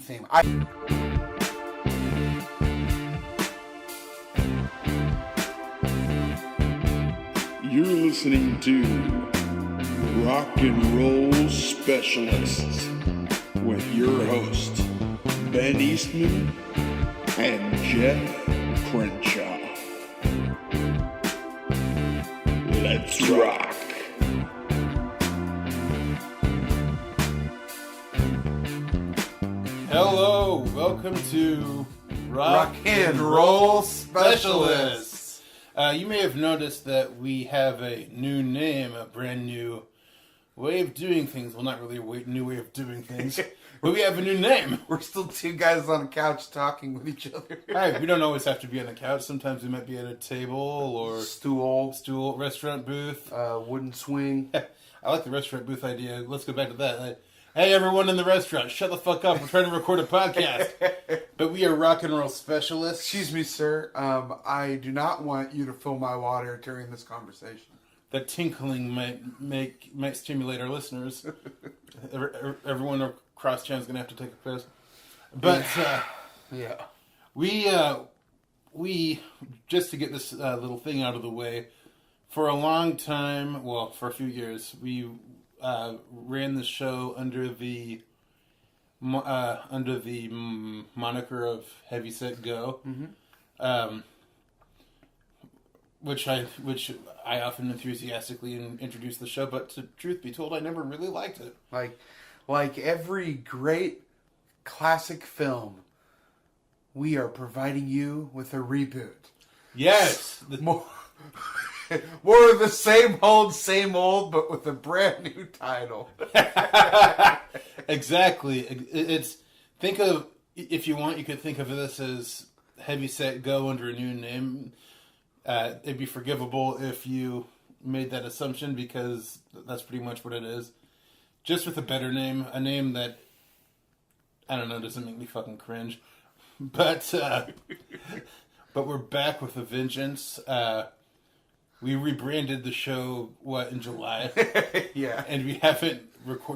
theme. You're listening to Rock and Roll Specialists with your hosts, Ben Eastman and Jeff Crenshaw. Let's rock. Hello, welcome to Rock and Roll Specialists. You may have noticed that we have a new name, a brand new way of doing things. Well, not really a new way of doing things, but we have a new name. We're still two guys on a couch talking with each other. Hey, we don't always have to be on the couch. Sometimes we might be at a table or Stool, restaurant booth. wooden swing. I like the restaurant booth idea. Let's go back to that. Hey, everyone in the restaurant, shut the fuck up. We're trying to record a podcast. But we are rock and roll specialists. Excuse me, sir. I do not want you to fill my water during this conversation. That tinkling might stimulate our listeners. Everyone across town is going to have to take a piss. But yeah, we just to get this little thing out of the way, for a long time, well, for a few years, we ran the show under the moniker of Heavy Set Go, which I often enthusiastically introduce the show. But to truth be told, I never really liked it. Like every great classic film, we are providing you with a reboot. Yes, More of the same old, but with a brand new title. Exactly. Think of, if you want, you could think of this as Heavy Set Go under a new name. It'd be forgivable if you made that assumption, because that's pretty much what it is. Just with a better name, a name that, I don't know, doesn't make me fucking cringe. But we're back with a vengeance. We rebranded the show, in July? Yeah. And we haven't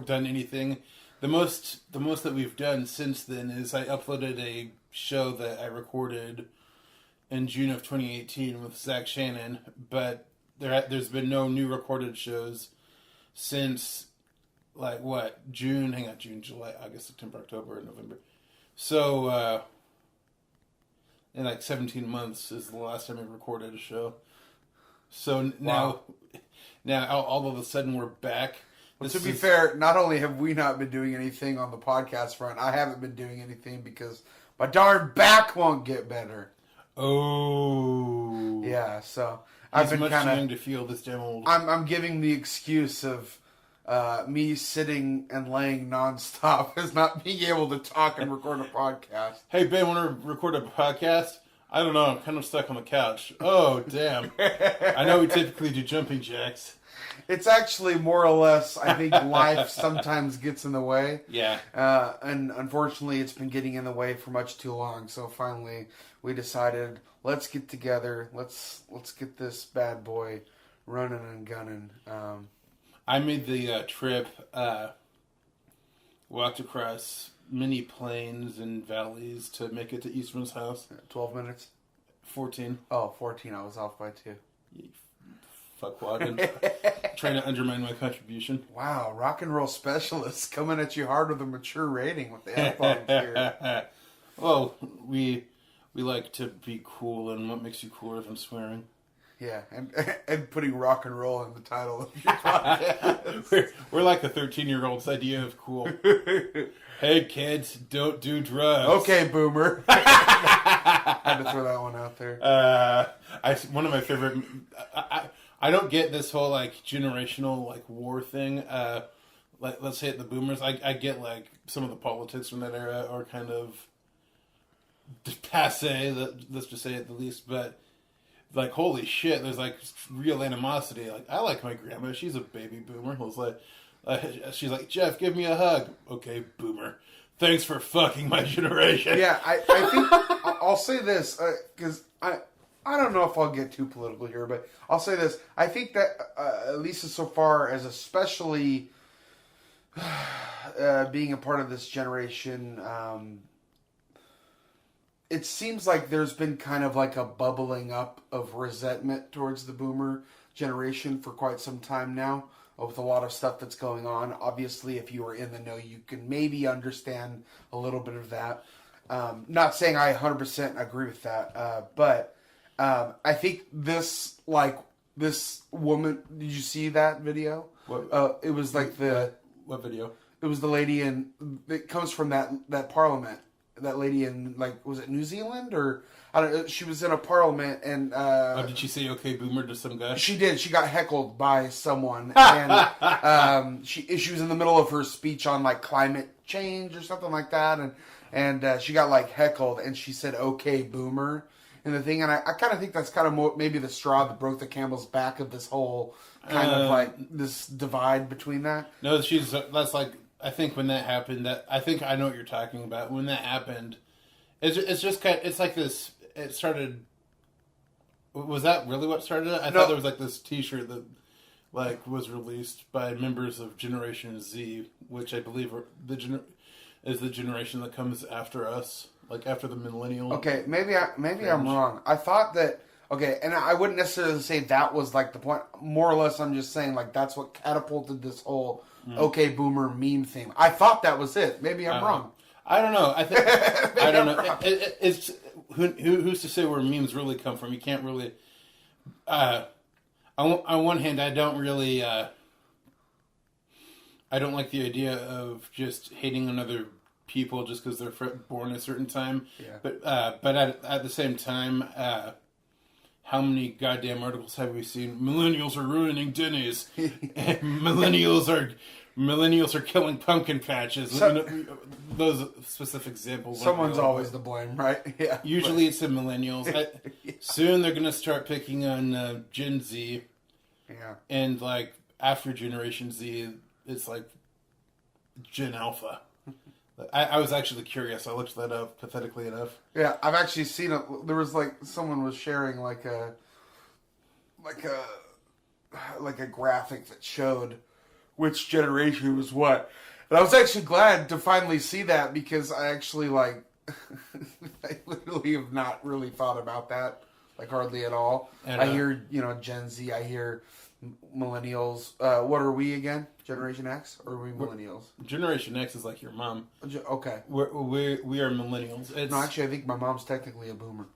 done anything. The most that we've done since then is I uploaded a show that I recorded in June of 2018 with Zach Shannon, but there's been no new recorded shows since, June, July, August, September, October, and November. So, in 17 months is the last time I recorded a show. So now all of a sudden we're back. Well, to be fair, not only have we not been doing anything on the podcast front, I haven't been doing anything because my darn back won't get better. Oh. Yeah, so I've been kind of to feel this damn old. I'm giving the excuse of me sitting and laying nonstop as not being able to talk and record a podcast. Hey, Ben, want to record a podcast? I don't know. I'm kind of stuck on the couch. Oh, damn. I know we typically do jumping jacks. It's actually more or less, I think life sometimes gets in the way. Yeah. And unfortunately, it's been getting in the way for much too long. So finally, we decided, let's get together. Let's get this bad boy running and gunning. I made the trip, walked across many plains and valleys to make it to Eastman's house. 12 minutes? 14. Oh, 14. I was off by 2. You fuckwad. Trying to undermine my contribution. Wow, rock and roll specialists coming at you hard with a mature rating with the F-bombs here. Well, we like to be cool, and what makes you cooler than swearing? Yeah, and putting rock and roll in the title of your podcast. we're like the 13-year-old's idea of cool. Hey, kids, don't do drugs. Okay, boomer. Had to throw that one out there. One of my favorite. I don't get this whole generational war thing. Let's say it, the boomers. I get some of the politics from that era are kind of passe. Let's just say it the least, but. Holy shit, there's real animosity. I like my grandma, she's a baby boomer. She's like, Jeff, give me a hug. Okay, boomer. Thanks for fucking my generation. Yeah, I think I'll say this, because I don't know if I'll get too political here, but I'll say this. I think that, at least so far as especially being a part of this generation, it seems like there's been kind of like a bubbling up of resentment towards the boomer generation for quite some time now, with a lot of stuff that's going on. Obviously, if you are in the know, you can maybe understand a little bit of that. Not saying I 100% agree with that, but I think this woman. Did you see that video? What? It was like What video? it was the lady in. It comes from that parliament. That lady in, like, was it New Zealand or I don't know? She was in a parliament and Did she say "Okay, boomer" to some guy? she did. She got heckled by someone, and she was in the middle of her speech on like climate change or something like that, and she got like heckled, and she said "Okay, boomer" in the thing, and I kind of think that's kind of more, maybe the straw that broke the camel's back of this whole kind of like this divide between that. No, that's like, I think when that happened, I think I know what you're talking about. When that happened, it's just kind of, it's like this. It started. Was that really what started it? I thought there was like this T-shirt that like was released by members of Generation Z, which I believe is the generation that comes after us, like after the millennial. Okay, maybe I'm wrong. I thought that. Okay, and I wouldn't necessarily say that was like the point. More or less, I'm just saying like that's what catapulted this whole "Okay, boomer" meme thing. I thought that was it. Maybe I'm wrong. I don't know. I think I don't know. It's who's to say where memes really come from? You can't really. On one hand, I don't really. I don't like the idea of just hating on other people just because they're born a certain time. Yeah. But at the same time, how many goddamn articles have we seen? Millennials are ruining Denny's. And millennials are killing pumpkin patches. Those specific examples. Someone's always the blame, right? Yeah. Usually it's the millennials. Yeah. Soon they're going to start picking on Gen Z. Yeah. And like after Generation Z, it's like Gen Alpha. I was actually curious. I looked that up, pathetically enough. Yeah, I've actually seen it. There was like someone was sharing like a graphic that showed which generation was what, and I was actually glad to finally see that because I actually like I literally have not really thought about that like hardly at all. And, I hear Gen Z. I hear millennials. What are we again? Generation X, or are we millennials? Generation X is like your mom. Okay. We are millennials. No, actually, I think my mom's technically a boomer.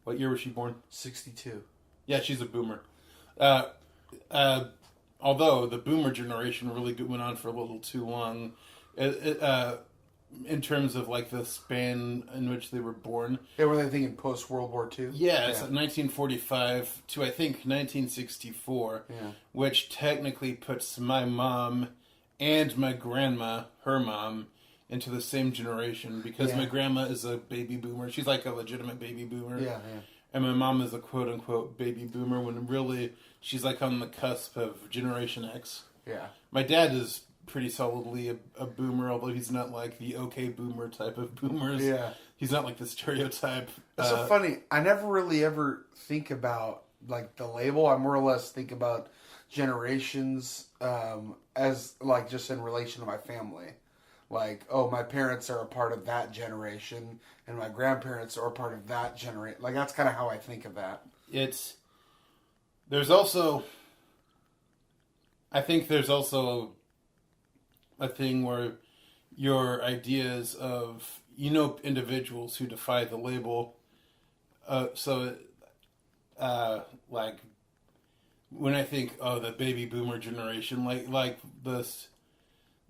What year was she born? 62. Yeah, she's a boomer. Although the boomer generation really went on for a little too long. In terms of like the span in which they were born. Yeah, were they thinking post World War II? Yeah, it's 1945 to I think 1964, which technically puts my mom and my grandma, her mom, into the same generation because my grandma is a baby boomer. She's like a legitimate baby boomer. Yeah. And my mom is a quote unquote baby boomer when really she's like on the cusp of Generation X. Yeah. My dad is pretty solidly a boomer, although he's not like the okay boomer type of boomers. Yeah. He's not like the stereotype. It's so funny. I never really ever think about like the label. I more or less think about generations as like just in relation to my family. Like, oh, my parents are a part of that generation, and my grandparents are a part of that generation. Like, that's kind of how I think of that. There's also a thing where your ideas of, individuals who defy the label. Like, when I think, the baby boomer generation, like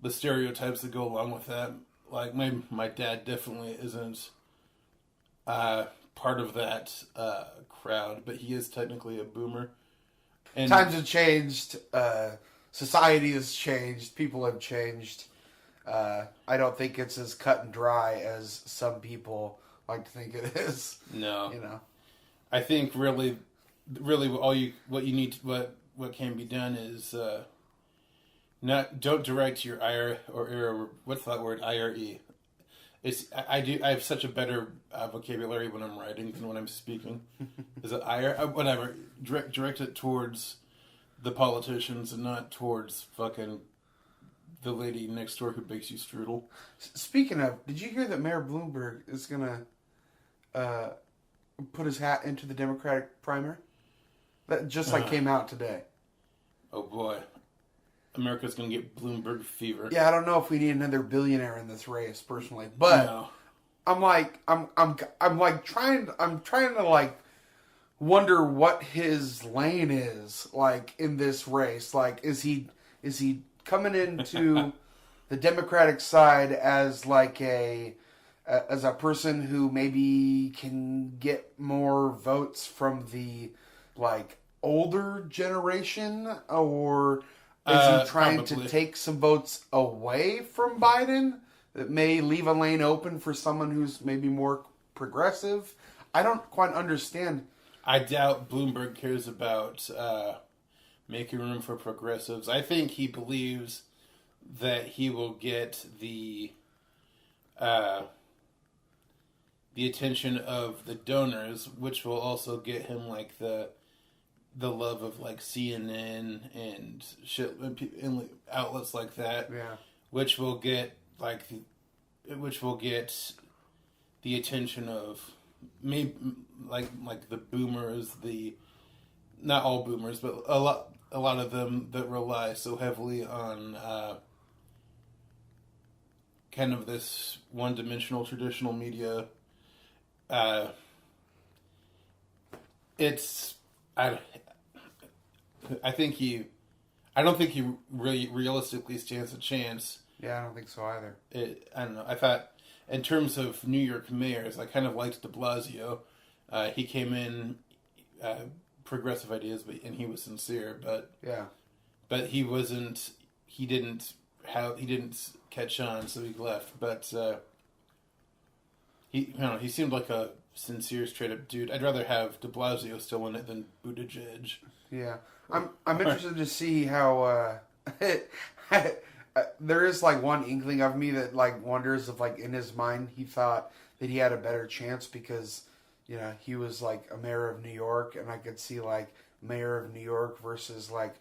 the stereotypes that go along with that, like my dad definitely isn't part of that crowd, but he is technically a boomer. And times have changed. Society has changed. People have changed. I don't think it's as cut and dry as some people like to think it is. No, I think really, what can be done is don't direct your ire or what's that word, IRE. I have such a better vocabulary when I'm writing than when I'm speaking. Is it ire? Whatever. Direct it towards the politicians and not towards fucking the lady next door who bakes you strudel. Speaking of, did you hear that Mayor Bloomberg is gonna put his hat into the Democratic primary? That just came out today. Oh boy, America's gonna get Bloomberg fever. Yeah, I don't know if we need another billionaire in this race, personally, but No. I'm trying to like wonder what his lane is like in this race. Like, is he coming into the Democratic side as like as a person who maybe can get more votes from the like older generation, or is he trying probably. to take some votes away from Biden that may leave a lane open for someone who's maybe more progressive? I don't quite understand. I doubt Bloomberg cares about making room for progressives. I think he believes that he will get the attention of the donors, which will also get him like the love of like CNN and shit and outlets like that. Yeah. Which will get the attention of maybe like the boomers, not all boomers, but a lot of them that rely so heavily on kind of this one-dimensional traditional media. I don't think he really realistically stands a chance. Yeah, I don't think so either. I don't know. I thought, in terms of New York mayors, I kind of liked de Blasio. He came in progressive ideas, and he was sincere, but he wasn't. He didn't catch on, so he left. But he seemed like a sincere, straight up dude. I'd rather have de Blasio still in it than Buttigieg. Yeah, I'm interested to see how there is like one inkling of me that like wonders if like in his mind he thought that he had a better chance because he was like a mayor of New York, and I could see like mayor of New York versus like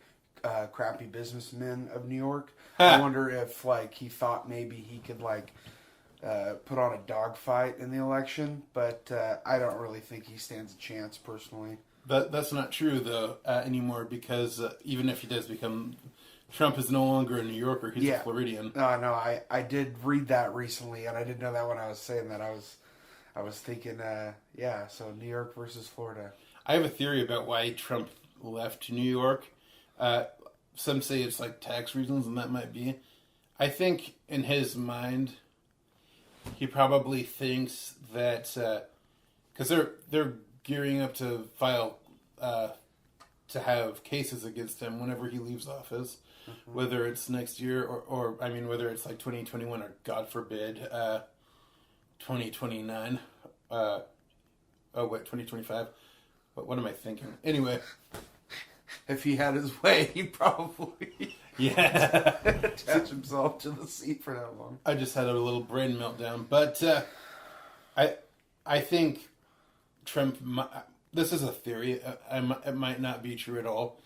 crappy businessmen of New York. I wonder if like he thought maybe he could like put on a dogfight in the election, but I don't really think he stands a chance personally. That's not true though anymore, because even if he does become, Trump is no longer a New Yorker; he's a Floridian. No, I did read that recently, and I didn't know that when I was saying that. I was thinking, so New York versus Florida. I have a theory about why Trump left New York. Some say it's like tax reasons, and that might be. I think in his mind, he probably thinks that because they're gearing up to file to have cases against him whenever he leaves office, whether it's next year or I mean whether it's like 2021 or God forbid 2029. 2025. What am I thinking? Anyway, if he had his way, he'd probably attach himself to the seat for that long. I just had a little brain meltdown, but I think Trump. This is a theory. It might not be true at all,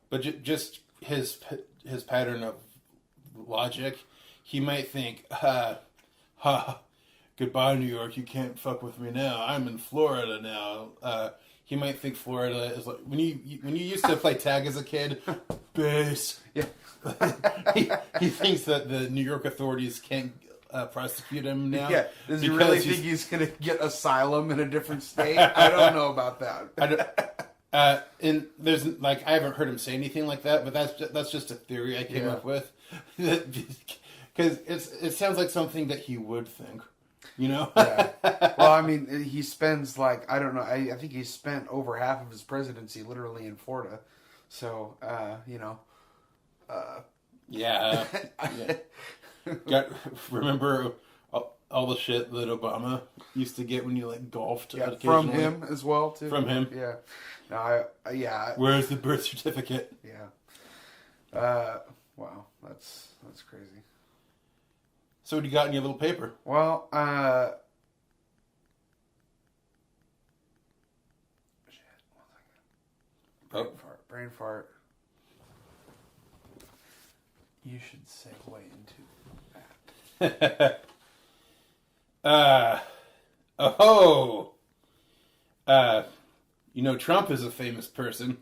but just his pattern of logic. He might think, goodbye, New York. You can't fuck with me now. I'm in Florida now. He might think Florida is like when you used to play tag as a kid. Base. Yeah. he thinks that the New York authorities can't prosecute him now. Yeah. Does he really think he's going to get asylum in a different state? I don't know about that. And there's like I haven't heard him say anything like that, but that's just a theory I came up with. Because it sounds like something that he would think. Yeah. Well, I mean, he spends like I don't know. I think he spent over half of his presidency literally in Florida. So, Yeah. Remember all the shit that Obama used to get when you like golfed? Yeah, from him as well too. From him. Yeah. No, Where's the birth certificate? Yeah. Wow, that's crazy. So what do you got in your little paper? Well, shit. Brain fart. You should segue into that. Trump is a famous person.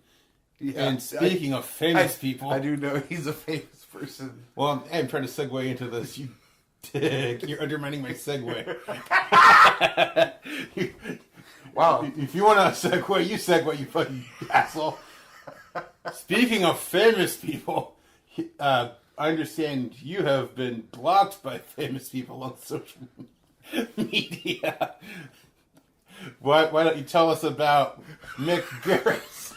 Yeah, And speaking of famous people... I do know he's a famous person. Well, I'm trying to segue into this, you dick. You're undermining my segue. Wow. If you want to segue, you segue, you fucking asshole. Speaking of famous people, I understand you have been blocked by famous people on social media. Why don't you tell us about Mick Garris?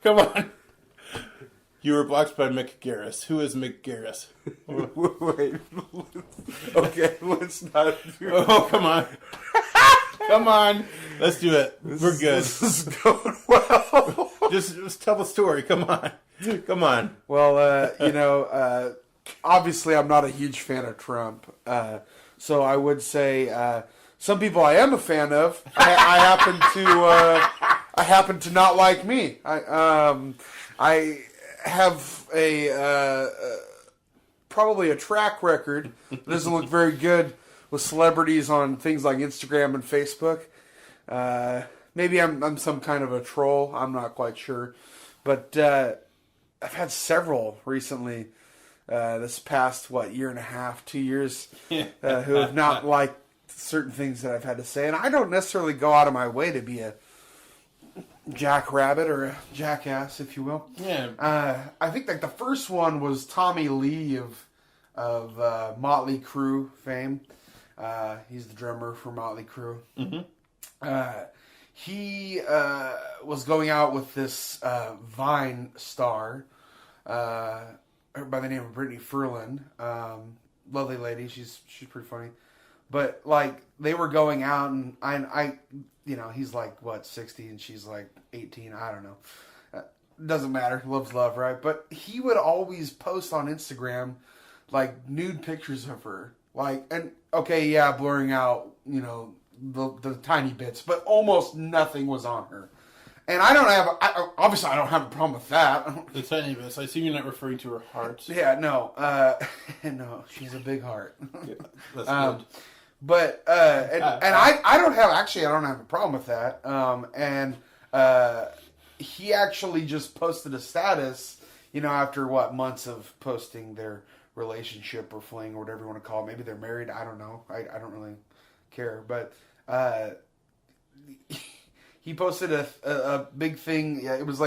Come on. You were blocked by Mick Garris. Who is Mick Garris? Wait. Okay, let's not do Oh, come on. Come on. Let's do it. We're good. This is going well. Just tell the story. Come on. Come on. Well, obviously I'm not a huge fan of Trump. So I would say some people I am a fan of. I happen to not like me. I have probably a track record that doesn't look very good with celebrities on things like Instagram and Facebook. Maybe I'm some kind of a troll. I'm not quite sure, but I've had several recently. This past year and a half, 2 years, who have not liked certain things that I've had to say, and I don't necessarily go out of my way to be a jackrabbit or a jackass, if you will. Yeah. I think the first one was Tommy Lee of Motley Crue fame. He's the drummer for Motley Crue. Mm-hmm. He was going out with this Vine star by the name of Brittany Furlan. Lovely lady. She's pretty funny. But they were going out, and I he's 60 and she's 18. I don't know. Doesn't matter. Love's love, right? But he would always post on Instagram nude pictures of her. Blurring out the tiny bits, but almost nothing was on her. And I don't have a problem with that. The tiny bits. I assume you're not referring to her heart. Yeah, no. No, she's a big heart. Yeah, that's good. But I don't have a problem with that. He actually just posted a status, after months of posting their relationship or fling or whatever you want to call it. Maybe they're married. I don't know. I don't really care. But he posted a big thing. Yeah, it was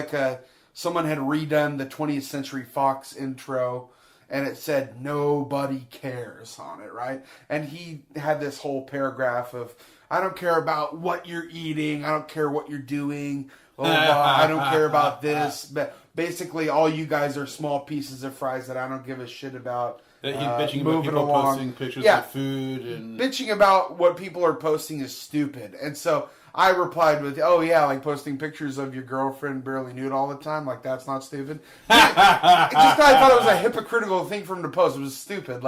someone had redone the 20th Century Fox intro. And it said, "Nobody cares" on it, right? And he had this whole paragraph of, "I don't care about what you're eating. I don't care what you're doing. Blah, blah, blah. I don't care about this. But basically, all you guys are small pieces of fries that I don't give a shit about." That he's bitching about people posting pictures of food and bitching about what people are posting is stupid. And so I replied with, "Oh yeah, posting pictures of your girlfriend barely nude all the time, that's not stupid." I thought it was a hypocritical thing for him to post. It was stupid.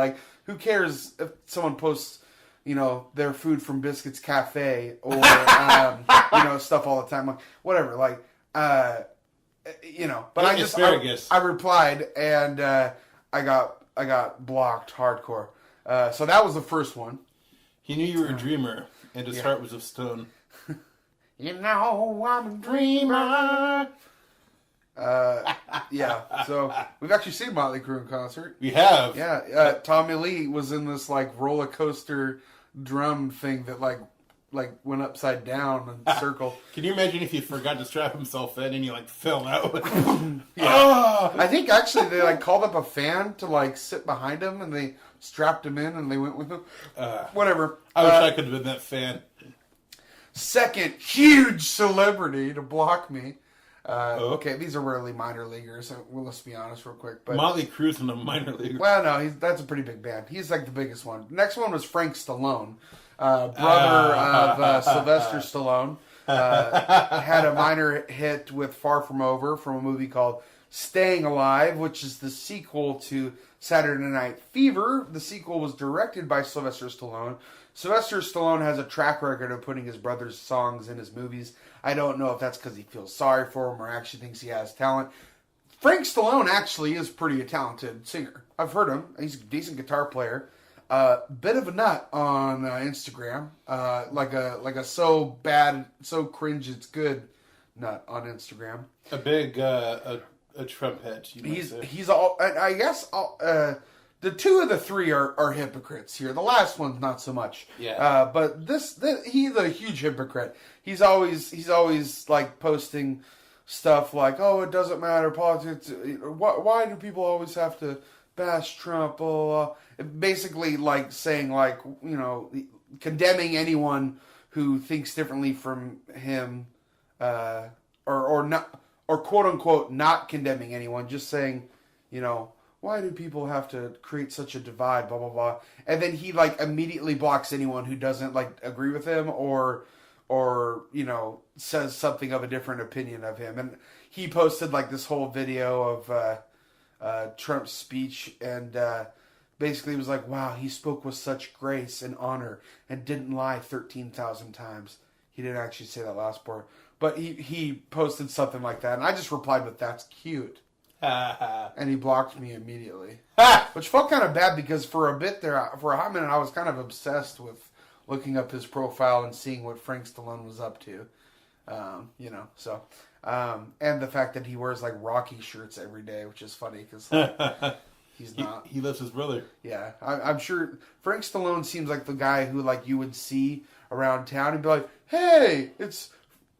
Who cares if someone posts, their food from Biscuits Cafe or stuff all the time, whatever. But asparagus. I replied and I got blocked hardcore. So that was the first one. He knew you were a dreamer, and his heart was of stone. I'm a dreamer. So we've actually seen Motley Crue in concert. We have. Yeah, Tommy Lee was in this roller coaster drum thing that went upside down and circle. Can you imagine if he forgot to strap himself in and he fell out? I think actually they called up a fan to sit behind him and they strapped him in and they went with him. Whatever. I wish I could have been that fan. Second huge celebrity to block me. Okay, these are really minor leaguers. So let's be honest real quick. But Motley Crue's in a minor league. Well, no, that's a pretty big band. He's the biggest one. Next one was Frank Stallone, brother of Sylvester Stallone. Had a minor hit with Far From Over from a movie called Staying Alive, which is the sequel to Saturday Night Fever. The sequel was directed by Sylvester Stallone. Sylvester Stallone has a track record of putting his brother's songs in his movies. I don't know if that's because he feels sorry for him or actually thinks he has talent. Frank Stallone actually is pretty a talented singer. I've heard him. He's a decent guitar player. Bit of a nut on Instagram. Like a so bad, so cringe it's good nut on Instagram. A big a Trump head. He's all. I guess the two of the three are hypocrites here. The last one's not so much. Yeah. But he's a huge hypocrite. He's always like posting stuff like, oh, it doesn't matter politics. Why do people always have to bash Trump? Blah, blah, blah. Basically, like saying like condemning anyone who thinks differently from him, or not, or quote unquote not condemning anyone, just saying, why do people have to create such a divide, blah, blah, blah. And then he, like, immediately blocks anyone who doesn't, like, agree with him or says something of a different opinion of him. And he posted, like, this whole video of Trump's speech and basically was like, wow, he spoke with such grace and honor and didn't lie 13,000 times. He didn't actually say that last part. But he posted something like that. And I just replied with, that's cute. And he blocked me immediately. Which felt kind of bad because for a bit there, for a hot minute, I was kind of obsessed with looking up his profile and seeing what Frank Stallone was up to. And the fact that he wears like Rocky shirts every day, which is funny because he's not. He loves his brother. Yeah, I'm sure Frank Stallone seems like the guy who like you would see around town and be like, hey, it's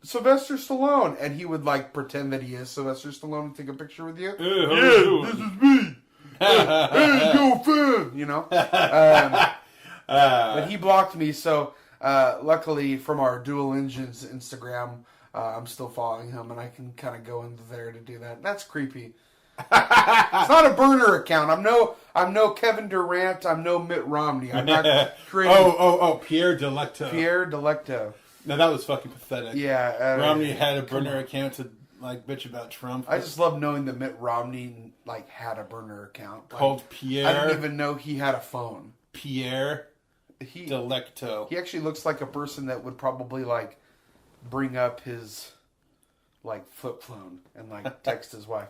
Sylvester Stallone, and he would like pretend that he is Sylvester Stallone and take a picture with you. This is me. Hey, yo, fan. But he blocked me, so luckily from our Dual Engines Instagram, I'm still following him, and I can kind of go into there to do that. That's creepy. It's not a burner account. I'm no Kevin Durant. I'm no Mitt Romney. I'm not creating. Pierre Delecto. Pierre Delecto. No, that was fucking pathetic. Yeah, Romney had a burner account to like bitch about Trump. I just love knowing that Mitt Romney like had a burner account called Pierre. I didn't even know he had a phone. Pierre Delecto. He actually looks like a person that would probably like bring up his like flip phone and like text his wife.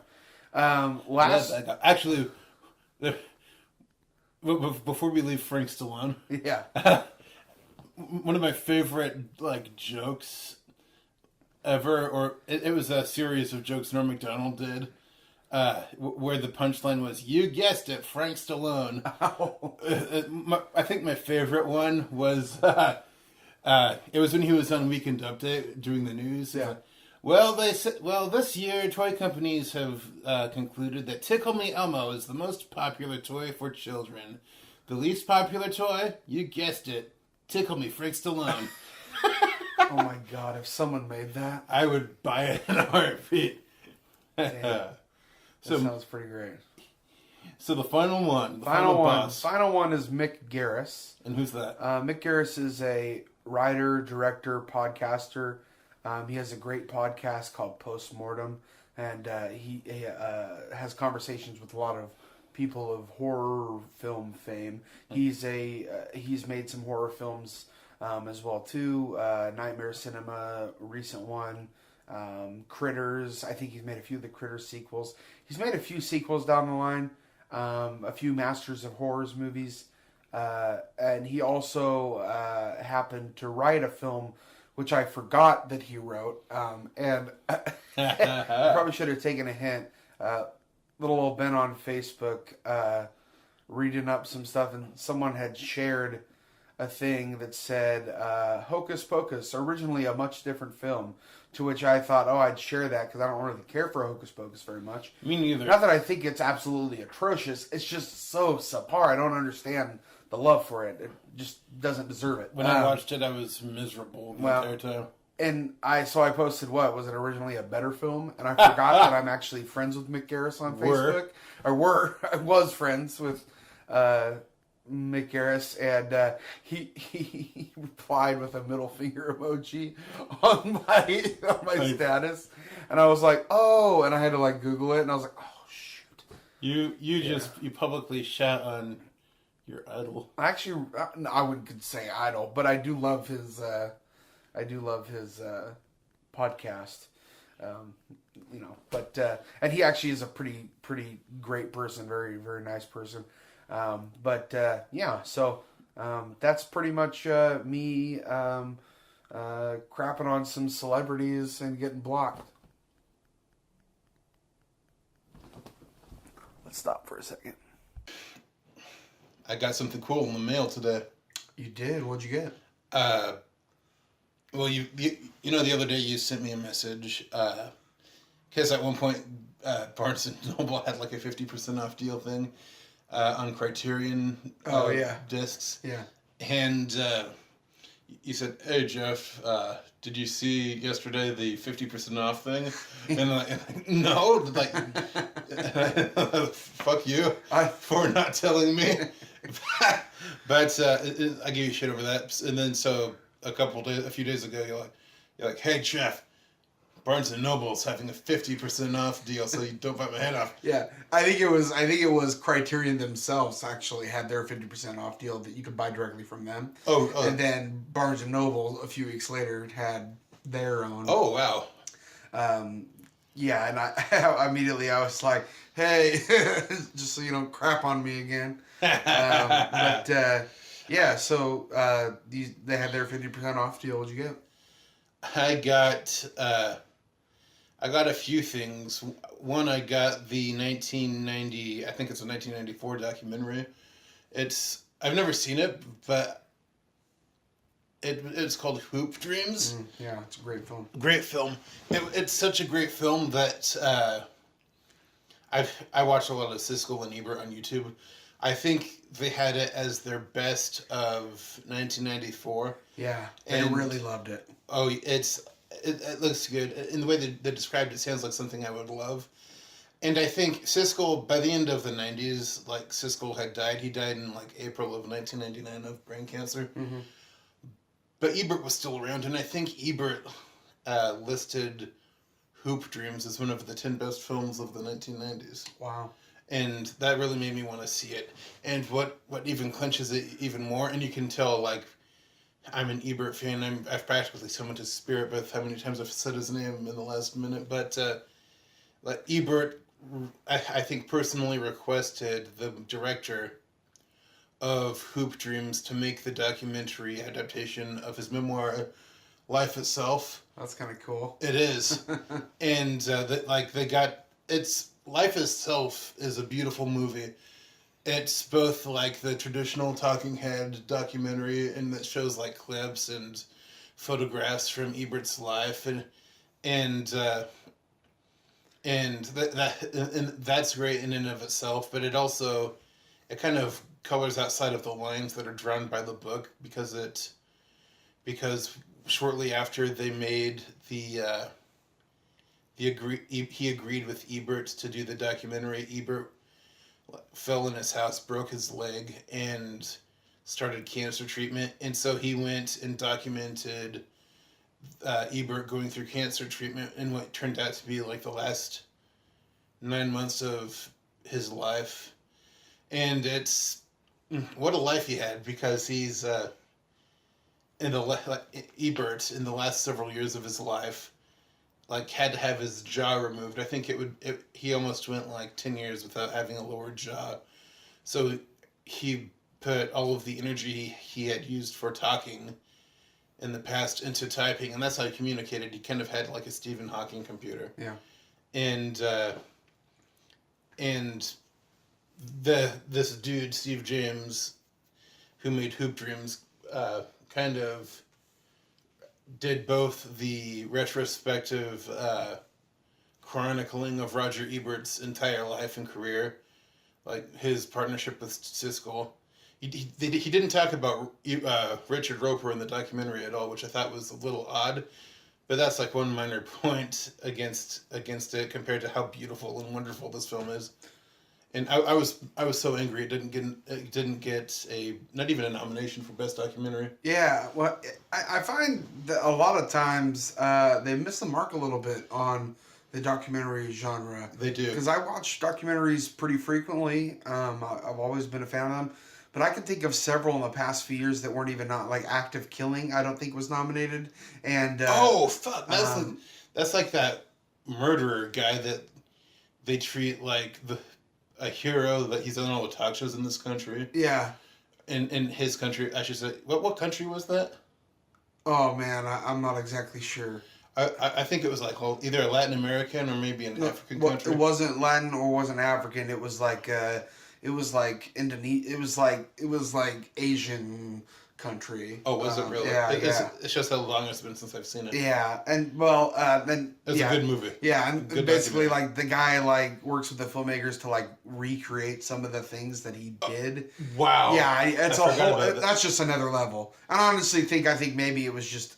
Actually, before we leave Frank Stallone, yeah. One of my favorite like jokes ever, or it was a series of jokes Norm Macdonald did, where the punchline was, "You guessed it, Frank Stallone." I think my favorite one was it was when he was on Weekend Update doing the news. Yeah. Well, they said, this year toy companies have concluded that Tickle Me Elmo is the most popular toy for children. The least popular toy, you guessed it, Tickle Me, Frank Stallone. Oh my god, if someone made that, I would buy it in a heartbeat. That sounds pretty great. So the final one. Final one is Mick Garris. And who's that? Mick Garris is a writer, director, podcaster. He has a great podcast called Postmortem, and he has conversations with a lot of people of horror film fame. He's made some horror films as well too. Nightmare Cinema, recent one. Critters. I think he's made a few of the Critters sequels. He's made a few sequels down the line. A few Masters of Horrors movies, and he also happened to write a film which I forgot that he wrote, and I probably should have taken a hint. Little old Ben on Facebook reading up some stuff, and someone had shared a thing that said Hocus Pocus, originally a much different film, to which I thought, I'd share that because I don't really care for Hocus Pocus very much. Me neither. Not that I think it's absolutely atrocious, it's just so subpar. I don't understand the love for it. It just doesn't deserve it. When I watched it, I was miserable the entire time. And I posted, was it originally a better film? And I forgot that I'm actually friends with Mick Garris on Facebook. I was friends with McGarris, and he replied with a middle finger emoji on my status, and I was like, oh, and I had to like Google it, and I was like, oh shoot. You publicly shout on your idol. Actually, I wouldn't say idol, but I do love his podcast. And he actually is a pretty great person, very very nice person. So that's pretty much me crapping on some celebrities and getting blocked. Let's stop for a second. I got something cool in the mail today. You did? What'd you get? Well, you know, the other day you sent me a message, because at one point Barnes & Noble had like a 50% off deal thing on Criterion discs. Yeah. And you said, hey, Jeff, did you see yesterday the 50% off thing? And I'm like, no, like, fuck you for not telling me. But I gave you shit over that. And then so a few days ago, you're like, hey, Jeff, Barnes & Noble's having a 50% off deal, so you don't bite my head off. Yeah, I think it was Criterion themselves actually had their 50% off deal that you could buy directly from them. Oh. And then Barnes & Noble a few weeks later had their own. Oh wow. Yeah, and I immediately I was like, hey, just so you don't crap on me again. Yeah, so they had their 50% off deal. What'd you get? I got a few things. One, I got the 1990, I think it's a 1994 documentary. I've never seen it, but it's called Hoop Dreams. Yeah, it's a great film. Great film. It's such a great film that I watched a lot of Siskel and Ebert on YouTube. I think they had it as their best of 1994. Yeah, I really loved it. Oh, it looks good. In the way they described it, sounds like something I would love. And I think Siskel, by the end of the 90s, like Siskel had died. He died in like April of 1999 of brain cancer. Mm-hmm. But Ebert was still around, and I think Ebert listed Hoop Dreams as one of the 10 best films of the 1990s. Wow. And that really made me want to see it. And what even clinches it even more, and you can tell, like, I'm an Ebert fan. I've practically summoned his spirit with how many times I've said his name in the last minute. But like Ebert, I think personally requested the director of Hoop Dreams to make the documentary adaptation of his memoir, Life Itself. That's kind of cool. It is. And Life Itself is a beautiful movie. It's both like the traditional talking head documentary, and that shows like clips and photographs from Ebert's life, and that's great in and of itself. But it kind of colors outside of the lines that are drawn by the book, because shortly after they made he agreed with Ebert to do the documentary. Ebert fell in his house, broke his leg, and started cancer treatment. And so he went and documented Ebert going through cancer treatment in what turned out to be like the last 9 months of his life. And it's what a life he had, because he's Ebert in the last several years of his life, like, had to have his jaw removed. I think he almost went like 10 years without having a lower jaw. So he put all of the energy he had used for talking in the past into typing, and that's how he communicated. He kind of had like a Stephen Hawking computer. Yeah. And this dude, Steve James, who made Hoop Dreams, kind of did both the retrospective chronicling of Roger Ebert's entire life and career, like his partnership with Siskel. He didn't talk about Richard Roper in the documentary at all, which I thought was a little odd, but that's like one minor point against it compared to how beautiful and wonderful this film is. And I was so angry it didn't get not even a nomination for best documentary. Yeah, well, I find that a lot of times they miss the mark a little bit on the documentary genre. They do. Because I watch documentaries pretty frequently. I've always been a fan of them. But I can think of several in the past few years that weren't even not like Active Killing. I don't think was nominated. And oh fuck, that's like that murderer guy that they treat like a hero, that he's on all the talk shows in this country. Yeah. In his country, I should say. What country was that? Oh man, I'm not exactly sure. I think it was like either a Latin American or maybe an African country. It wasn't Latin or wasn't African. It was like Indonesia. It was like Asian country. Oh, was it really? Yeah, It's just how long it's been since I've seen it. Yeah, and then it's a good movie. Yeah, and good basically like the guy like works with the filmmakers to like recreate some of the things that he did. Wow. Yeah, it's I a forgot whole. about that. That's just another level. I honestly think maybe it was just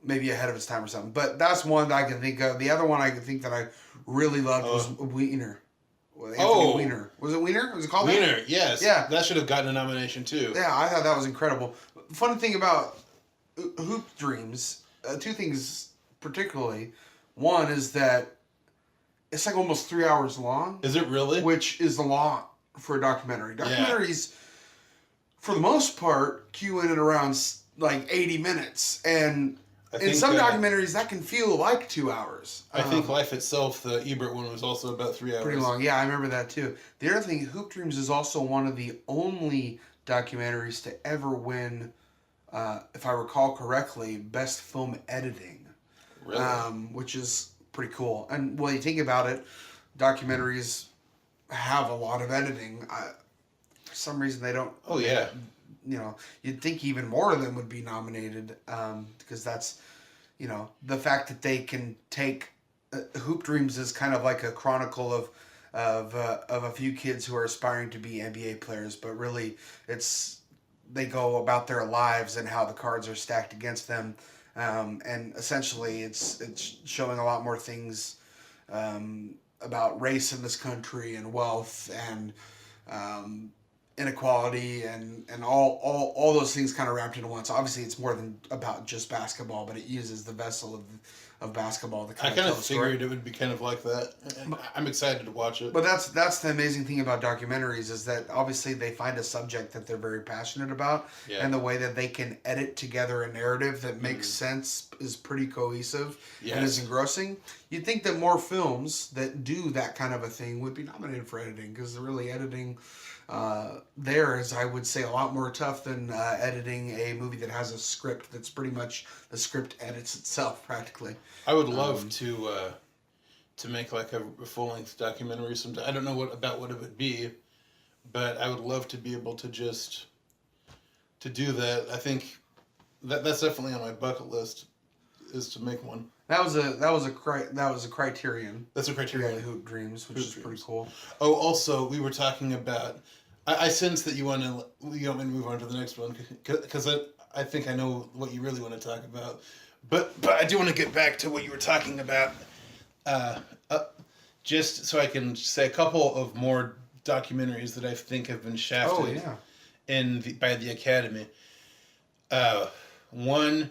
maybe ahead of its time or something. But that's one that I can think of. The other one I can think that I really loved was Wiener. Anthony Weiner. Was it Weiner? Was it called Weiner? that? Yes. Yeah. That should have gotten a nomination too. Yeah, I thought that was incredible. Funny thing about Hoop Dreams, two things particularly. One is that it's like almost 3 hours long. Is it really? Which is a lot for a documentary. Documentaries, for the most part, cue in at around like 80 minutes. And in some documentaries, that can feel like 2 hours. I think Life Itself, the Ebert one, was also about 3 hours. Pretty long. Yeah, I remember that too. The other thing, Hoop Dreams is also one of the only documentaries to ever win, if I recall correctly, Best Film Editing. Really? Which is pretty cool. And when you think about it, documentaries have a lot of editing. For some reason, they don't. Oh, yeah. You know, you'd think even more of them would be nominated, because that's, you know, the fact that they can take Hoop Dreams is kind of like a chronicle of a few kids who are aspiring to be NBA players, but really they go about their lives and how the cards are stacked against them, and essentially it's showing a lot more things about race in this country and wealth and inequality and all those things kind of wrapped into one. So obviously it's more than about just basketball, but it uses the vessel of basketball to I kind of figured it would be kind of like that. I'm excited to watch it. But that's the amazing thing about documentaries, is that obviously they find a subject that they're very passionate about, and the way that they can edit together a narrative that makes sense is pretty cohesive and is engrossing. You'd think that more films that do that kind of a thing would be nominated for editing, because really editing there is, I would say, a lot more tough than editing a movie that has a script that's pretty much the script edits itself practically. I would love to make like a full-length documentary sometime. I don't know what it would be, but I would love to be able to just to do that. I think that's definitely on my bucket list, is to make one. That was a Criterion. That's a Criterion. Hoop Dreams, which is pretty cool. Oh, also, we were talking about. I sense that you want me to move on to the next one, because I think I know what you really want to talk about, but I do want to get back to what you were talking about, just so I can say a couple of more documentaries that I think have been shafted by the Academy. One,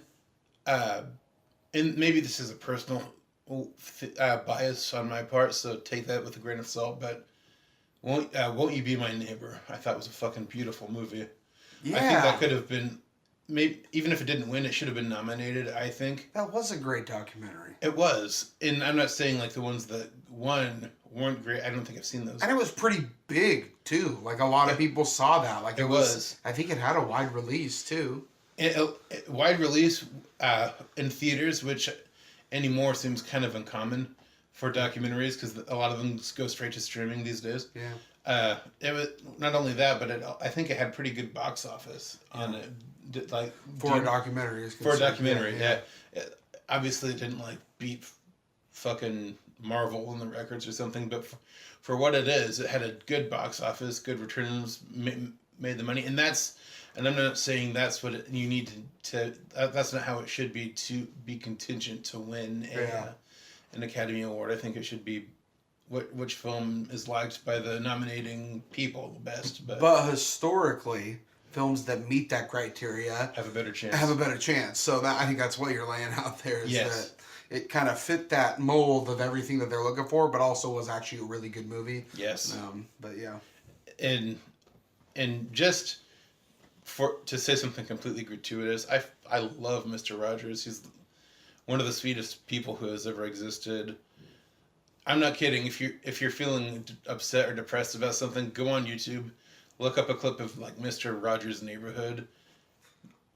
and maybe this is a personal bias on my part, so take that with a grain of salt, but Won't You Be My Neighbor, I thought was a fucking beautiful movie. Yeah. I think that could have been, maybe even if it didn't win, it should have been nominated, I think. That was a great documentary. It was. And I'm not saying like the ones that won weren't great. I don't think I've seen those. And it was pretty big, too. Like, a lot of people saw that. Like, it was. I think it had a wide release, too. Wide release in theaters, which anymore seems kind of uncommon for documentaries, because a lot of them go straight to streaming these days. Yeah. It was not only that, but I think it had pretty good box office on it. For a documentary. For a documentary, yeah. Obviously, it didn't like beat fucking Marvel in the records or something, but for what it is, it had a good box office, good returns, made the money, and I'm not saying that's what you need to. That's not how it should be to be contingent to win an Academy Award. I think it should be which film is liked by the nominating people the best, but historically, films that meet that criteria have a better chance. So that I think that's what you're laying out there. Is Yes. that it kind of fit that mold of everything that they're looking for, but also was actually a really good movie. Yes. But yeah. And just to say something completely gratuitous, I love Mr. Rogers. He's one of the sweetest people who has ever existed. I'm not kidding. If you're feeling upset or depressed about something, go on YouTube, look up a clip of like Mr. Rogers' Neighborhood.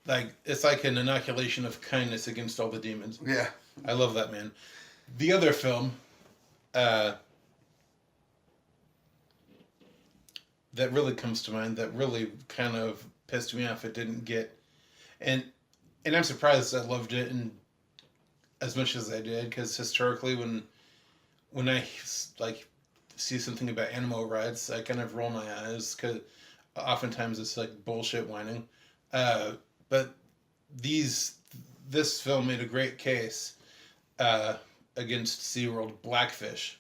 Like it's like an inoculation of kindness against all the demons. Yeah. I love that man. The other film that really comes to mind that really kind of pissed me off it didn't get, and I'm surprised I loved it and as much as I did, because historically when I like see something about animal rights, I kind of roll my eyes because oftentimes it's like bullshit whining. But this film made a great case against SeaWorld. Blackfish.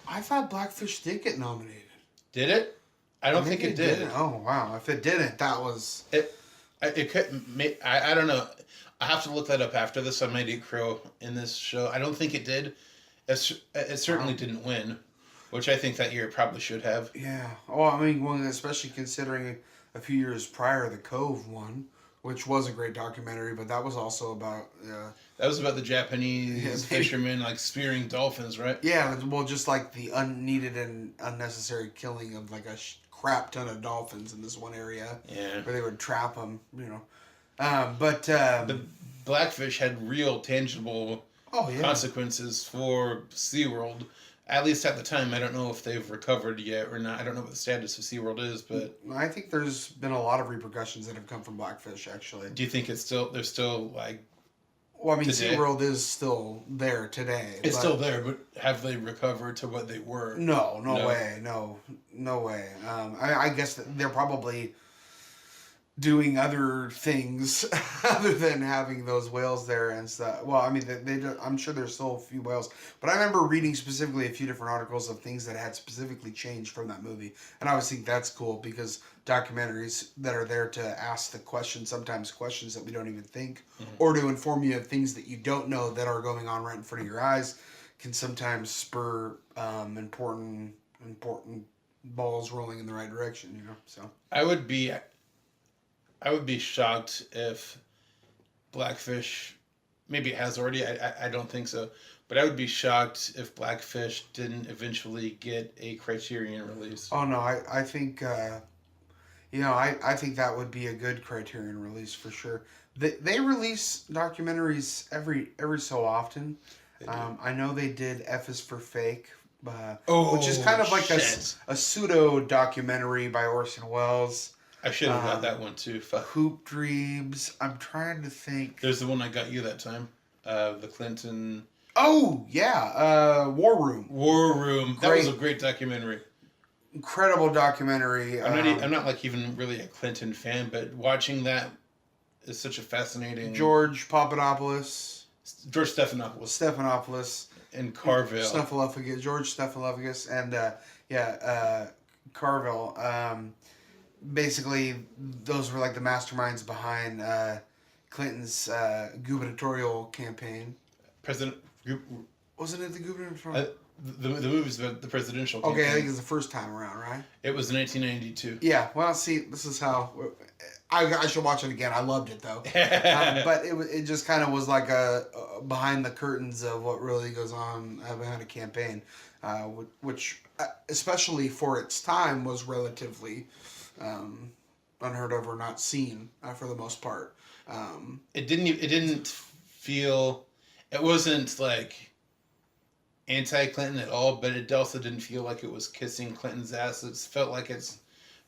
I thought Blackfish did get nominated. Did it? I don't think it did. Didn't. Oh wow! If it didn't, that was it could. I don't know. I have to look that up after this. I might eat crow in this show. I don't think it did. It certainly didn't win, which I think that year it probably should have. Yeah. Oh, I mean, well, especially considering a few years prior, The Cove won, which was a great documentary, but that was also about. That was about the Japanese fishermen like spearing dolphins, right? Yeah. Well, just like the unneeded and unnecessary killing of like a crap ton of dolphins in this one area. Yeah. Where they would trap them, you know. But the Blackfish had real tangible consequences for SeaWorld. At least at the time, I don't know if they've recovered yet or not. I don't know what the status of SeaWorld is, but I think there's been a lot of repercussions that have come from Blackfish, actually. Do you think they're still like? Well, I mean, today? SeaWorld is still there today. It's still there, but have they recovered to what they were? No way. No way. I guess that they're probably doing other things other than having those whales there and stuff. Well, I mean, I'm sure there's still a few whales, but I remember reading specifically a few different articles of things that had specifically changed from that movie, and I always think that's cool because documentaries that are there to ask the questions, sometimes questions that we don't even think, or to inform you of things that you don't know that are going on right in front of your eyes, can sometimes spur important balls rolling in the right direction. You know, so I would be shocked if Blackfish, maybe it has already, I don't think so, but I would be shocked if Blackfish didn't eventually get a Criterion release. Oh no, I think, I think that would be a good Criterion release for sure. They release documentaries every so often. I know they did F is for Fake, which is kind of like a pseudo documentary by Orson Welles. I should have got that one too. Fuck. Hoop Dreams. I'm trying to think. There's the one I got you that time. The Clinton. Oh yeah, War Room. War Room. That was a great documentary. Incredible documentary. I'm not like even really a Clinton fan, but watching that is such a fascinating. George Stephanopoulos. And Carville. George Stephanopoulos, and Carville. Basically, those were like the masterminds behind Clinton's gubernatorial campaign. Wasn't it the gubernatorial? The movie's about the presidential campaign. Okay, I think it was the first time around, right? It was 1992. Yeah, well, see, this is how... I should watch it again. I loved it, though. But it just kind of was like a behind the curtains of what really goes on behind a campaign, which, especially for its time, was relatively... unheard of or not seen for the most part. It didn't feel. It wasn't like anti-Clinton at all, but it also didn't feel like it was kissing Clinton's ass. It felt like it's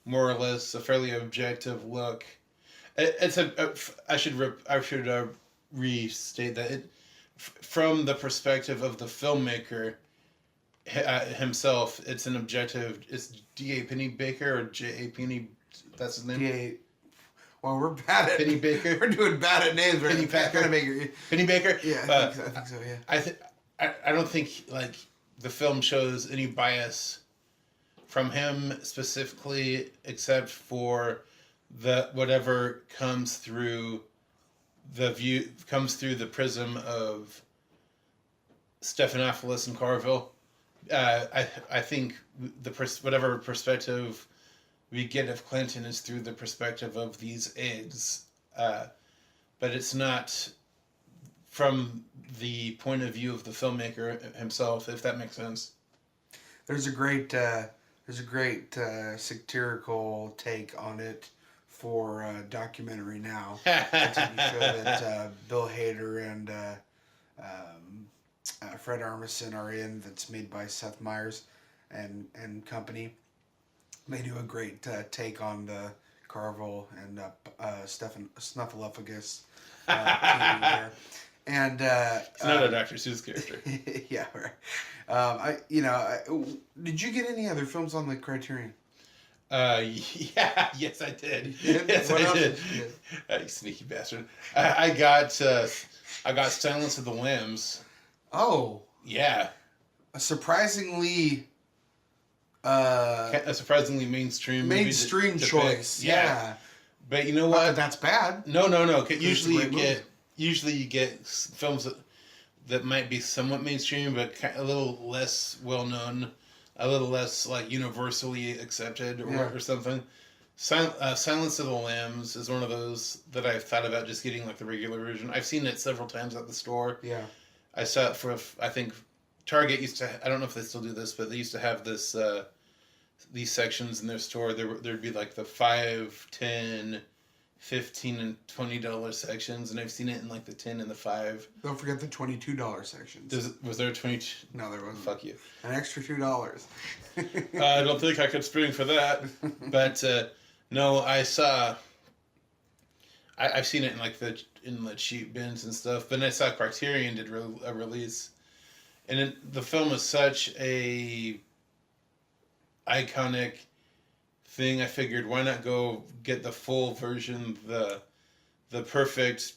more or less a fairly objective look. I should restate that it from the perspective of the filmmaker himself. It's an objective. It's D.A. Pennebaker or J.A. Penny. That's his name. D.A. Well, we're bad at Pennebaker. We're doing bad at names. Pennebaker. Yeah, Yeah, I think so. Yeah. I don't think like the film shows any bias from him specifically, except for the whatever comes through the prism of Stephanopoulos and Carville. I think whatever perspective we get of Clinton is through the perspective of these aides, but it's not from the point of view of the filmmaker himself, if that makes sense. There's a great satirical take on it for a documentary now. A TV show that Bill Hader and Fred Armisen are in. That's made by Seth Meyers and company. They do a great take on the Carville and Stephen Snuffleupagus TV there. And It's not a Dr. Seuss character. yeah, right. Did you get any other films on the Criterion? Yes, I did. Yes, What I else did. did you get? You sneaky bastard. I got Silence of the Lambs. Oh, Yeah, a surprisingly a surprisingly mainstream movie mainstream to pick. choice. Yeah. But you know Not that what? that's bad. No. It's a Usually great movie. you get films that might be somewhat mainstream, but a little less well known, a little less like universally accepted or something. Silence of the Lambs is one of those that I've thought about just getting like the regular version. I've seen it several times at the store. Yeah. I saw it for, I think, Target used to, I don't know if they still do this, but they used to have this, these sections in their store. There'd be like the $5, $10, $15, and $20 sections, and I've seen it in like the 10 and the 5. Don't forget the $22 sections. Was there a 22? No, there wasn't. Fuck you. An extra $2. I don't think I could spring for that. But no, I've seen it in like the cheap bins and stuff. But then I saw Criterion did a release, and the film is such a iconic thing. I figured, why not go get the full version, the perfect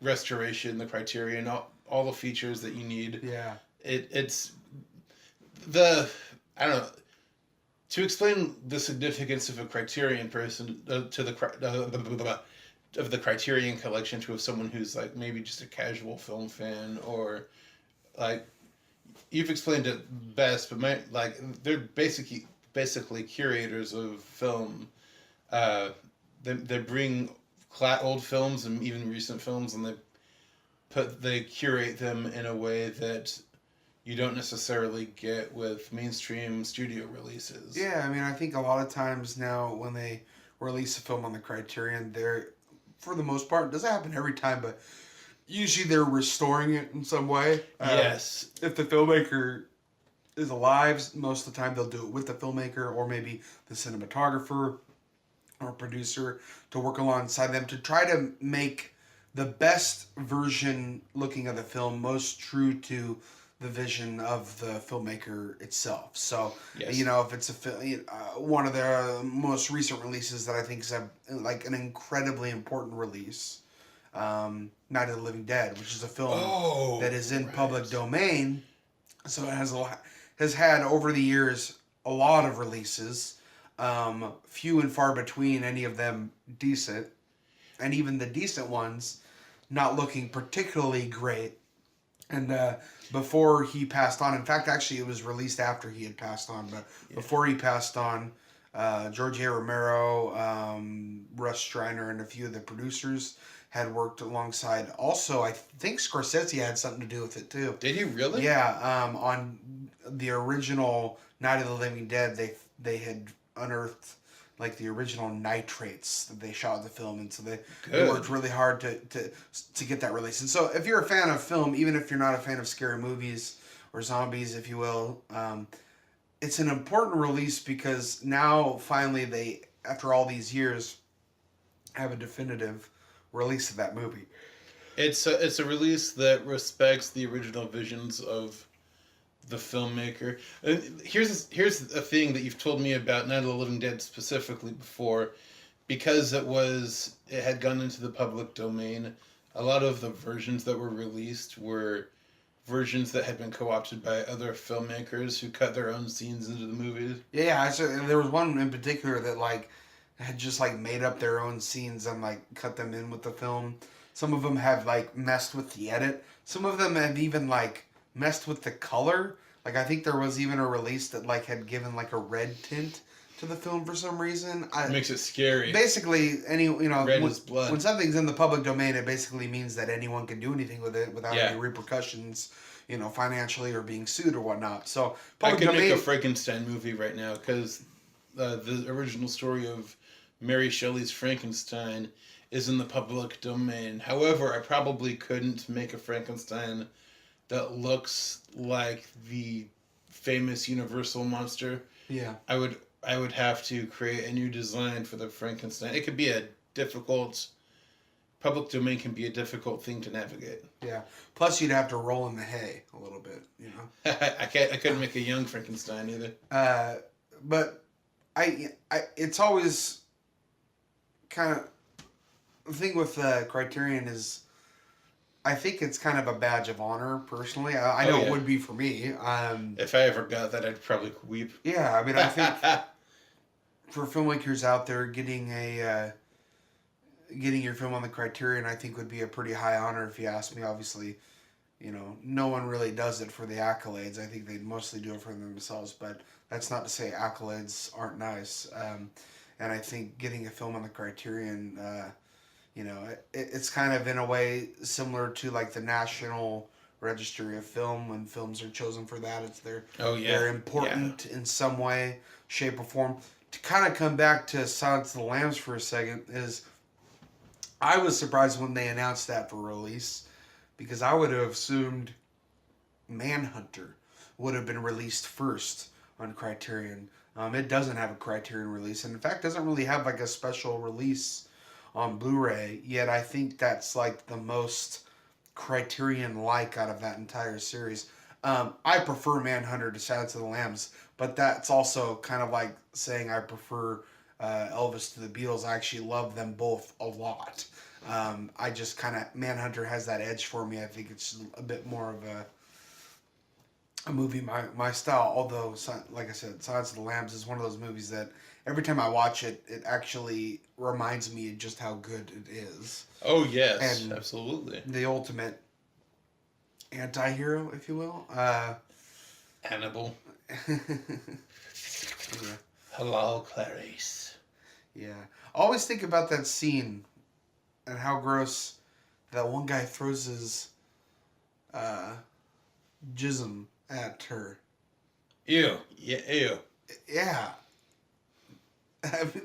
restoration, the Criterion, all the features that you need. Yeah. It's I don't know. To explain the significance of a Criterion person of the Criterion collection to someone who's like maybe just a casual film fan, or like you've explained it best, but they're basically curators of film. They bring old films and even recent films, and they curate them in a way that you don't necessarily get with mainstream studio releases. Yeah, I mean, I think a lot of times now when they release a film on the Criterion, they're, for the most part, it doesn't happen every time, but usually they're restoring it in some way. Yes. If the filmmaker is alive, most of the time they'll do it with the filmmaker or maybe the cinematographer or producer to work alongside them to try to make the best version looking of the film most true to the vision of the filmmaker itself. So, yes. If it's one of their most recent releases that I think is an incredibly important release, Night of the Living Dead, which is a film that is in public domain. So it has had over the years a lot of releases, few and far between, any of them decent, and even the decent ones not looking particularly great. And before he passed on, in fact, actually it was released after he had passed on, but before he passed on, George A. Romero, Russ Streiner, and a few of the producers had worked alongside. Also, I think Scorsese had something to do with it too. Did he really? Yeah, on the original Night of the Living Dead, they had unearthed like the original nitrates that they shot the film, and so they worked really hard to get that released. And so, if you're a fan of film, even if you're not a fan of scary movies or zombies, if you will, it's an important release because now finally they, after all these years, have a definitive release of that movie. It's a release that respects the original visions of the filmmaker. And here's a thing that you've told me about Night of the Living Dead specifically before, because it had gone into the public domain. A lot of the versions that were released were versions that had been co-opted by other filmmakers who cut their own scenes into the movies. Yeah, I said there was one in particular that like had just like made up their own scenes and like cut them in with the film. Some of them have like messed with the edit. Some of them have even like messed with the color. Like I think there was even a release that like had given like a red tint to the film for some reason. It makes it scary. Basically, Red is blood. When something's in the public domain, it basically means that anyone can do anything with it without Yeah. any repercussions, financially or being sued or whatnot. So I public could domain. make a Frankenstein movie right now because the original story of Mary Shelley's Frankenstein is in the public domain. However, I probably couldn't make a Frankenstein that looks like the famous Universal monster. Yeah. I would have to create a new design for the Frankenstein. It could be a difficult... Public domain can be a difficult thing to navigate. Yeah. Plus, you'd have to roll in the hay a little bit, I couldn't make a young Frankenstein either. But I it's always kind of the thing with Criterion is I think it's kind of a badge of honor personally. I know it would be for me. If I ever got that, I'd probably weep. Yeah, I mean, I think for filmmakers out there, getting your film on the Criterion, I think would be a pretty high honor if you ask me. Obviously, no one really does it for the accolades. I think they mostly do it for themselves, but that's not to say accolades aren't nice. And I think getting a film on the Criterion, it's kind of in a way similar to like the National Registry of Film. When films are chosen for that, it's they're important in some way, shape, or form. To kind of come back to Silence of the Lambs for a second is I was surprised when they announced that for release because I would have assumed Manhunter would have been released first on Criterion. It doesn't have a Criterion release, and in fact doesn't really have like a special release on Blu-ray, yet I think that's like the most Criterion-like out of that entire series. I prefer Manhunter to Silence of the Lambs, but that's also kind of like saying I prefer Elvis to the Beatles. I actually love them both a lot. I just kind of, Manhunter has that edge for me. I think it's a bit more of a movie my style, although, like I said, Silence of the Lambs is one of those movies that every time I watch it, it actually reminds me just how good it is. Oh, yes, and absolutely. The ultimate anti-hero, if you will. Hannibal. Yeah. Hello, Clarice. Yeah. I always think about that scene and how gross that one guy throws his jism at her. Ew. Yeah, ew. Yeah.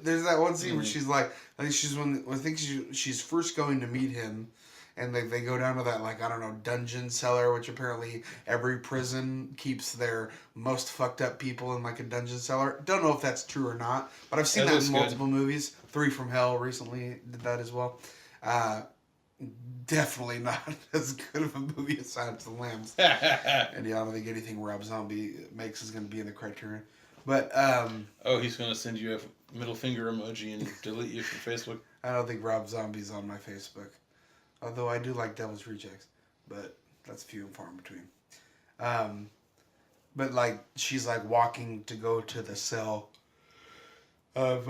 There's that one scene where she's like, I think she's first going to meet him, and they go down to that, like, I don't know, dungeon cellar, which apparently every prison keeps their most fucked up people in like a dungeon cellar. Don't know if that's true or not, but I've seen that in multiple movies. 3 from Hell recently did that as well. Definitely not as good of a movie as Silence of the Lambs. And yeah, I don't think anything Rob Zombie makes is going to be in the Criterion. But he's going to send you a middle finger emoji and delete you from Facebook. I don't think Rob Zombie's on my Facebook. Although I do like Devil's Rejects, but that's few and far in between. But like she's like walking to go to the cell of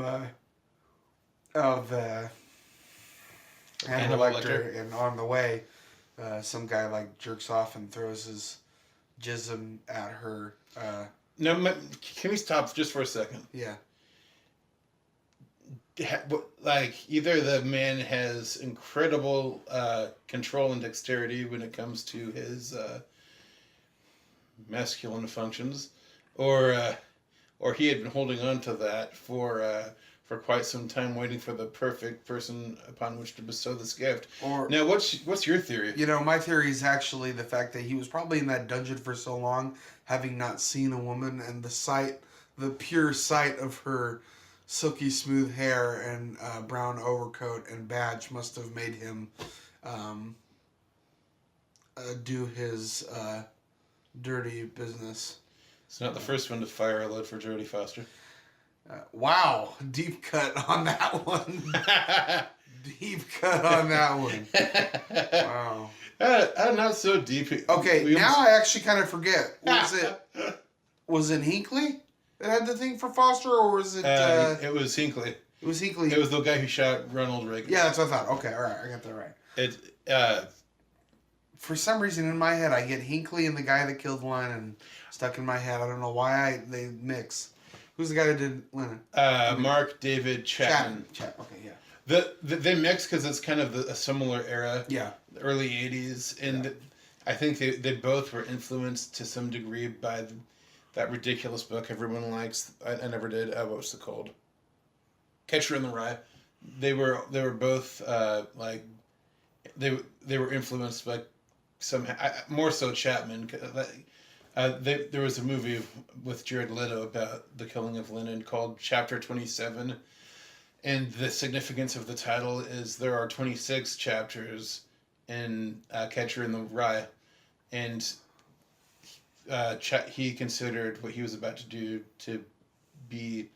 Hannibal Lecter, and on the way, some guy like jerks off and throws his jism at her. No, can we stop just for a second? Yeah. Like, either the man has incredible control and dexterity when it comes to his masculine functions, or he had been holding on to that for quite some time, waiting for the perfect person upon which to bestow this gift. Now, what's your theory? My theory is actually the fact that he was probably in that dungeon for so long, having not seen a woman, and the pure sight of her silky smooth hair and brown overcoat and badge must have made him do his dirty business. It's not the first one to fire a load for Jodie Foster. Wow, deep cut on that one. Deep cut on that one. Wow. Not so deep. Okay, We now almost- I actually kind of forget. Was it Hinckley that had the thing for Foster, or was it? It was Hinckley. It was Hinckley. It was the guy who shot Ronald Reagan. Yeah, that's what I thought. Okay, all right, I got that right. For some reason in my head, I get Hinckley and the guy that killed Lennon stuck in my head. I don't know why they mix. Who's the guy that did Lennon? Mark David Chapman. Okay, yeah. They mix because it's kind of a similar era. Yeah. The early 80s. And I think they both were influenced to some degree by that ridiculous book everyone likes. I never did. What was it called? Catcher in the Rye. They were both like they were influenced by some more so Chapman. There was a movie with Jared Leto about the killing of Lennon called Chapter 27, and the significance of the title is there are 26 chapters in Catcher in the Rye, and he considered what he was about to do to be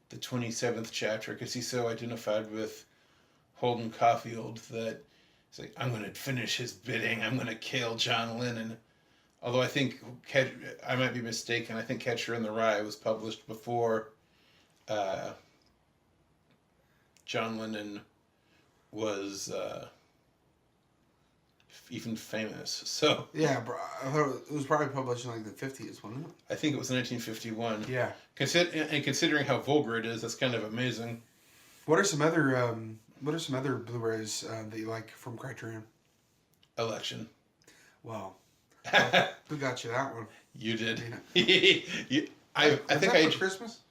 the 27th chapter because he's so identified with Holden Caulfield that he's like, I'm going to finish his bidding. I'm going to kill John Lennon. Although I think, I might be mistaken, I think Catcher in the Rye was published before John Lennon was even famous. So Yeah, bro, I thought it was probably published in like the 50s, wasn't it? I think it was 1951. Yeah. Considering how vulgar it is, that's kind of amazing. What are some other Blu-rays that you like from Criterion? Election. Wow. Who got you that one? You did. Yeah. I think I for Christmas.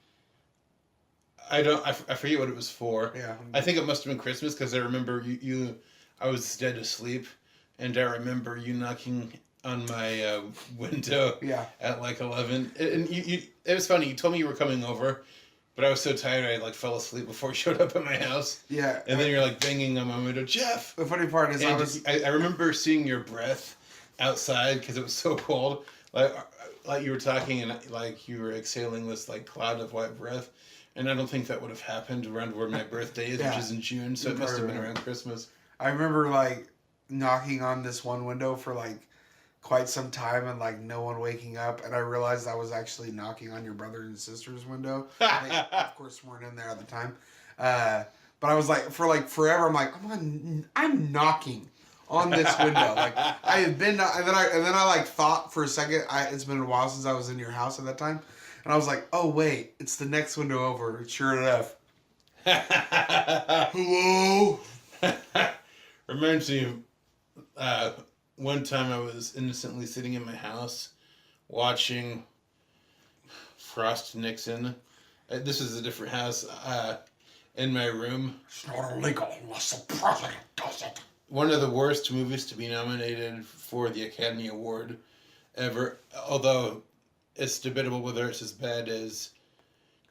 I forget what it was for. Yeah. I think it must have been Christmas because I remember you I was dead asleep, and I remember you knocking on my window. Yeah. At like 11, and you it was funny. You told me you were coming over, but I was so tired I like fell asleep before you showed up at my house. Yeah. And then you're like banging on my window, Jeff. The funny part is I remember seeing your breath outside because it was so cold. Like you were talking and like you were exhaling this like cloud of white breath. And I don't think that would have happened around where my birthday is, which is in June. So it must have been around Christmas. I remember like knocking on this one window for like quite some time and like no one waking up, and I realized I was actually knocking on your brother and sister's window. They, of course, weren't in there at the time. But I was like, for like forever, I'm like, I'm knocking on this window. Like I had been, and then I like thought for a second. It's been a while since I was in your house at that time, and I was like, oh wait, it's the next window over. Sure enough. Hello. Reminds me of one time I was innocently sitting in my house watching Frost Nixon. This is a different house. In my room. It's not illegal unless the president does it. One of the worst movies to be nominated for the Academy Award ever. Although it's debatable whether it's as bad as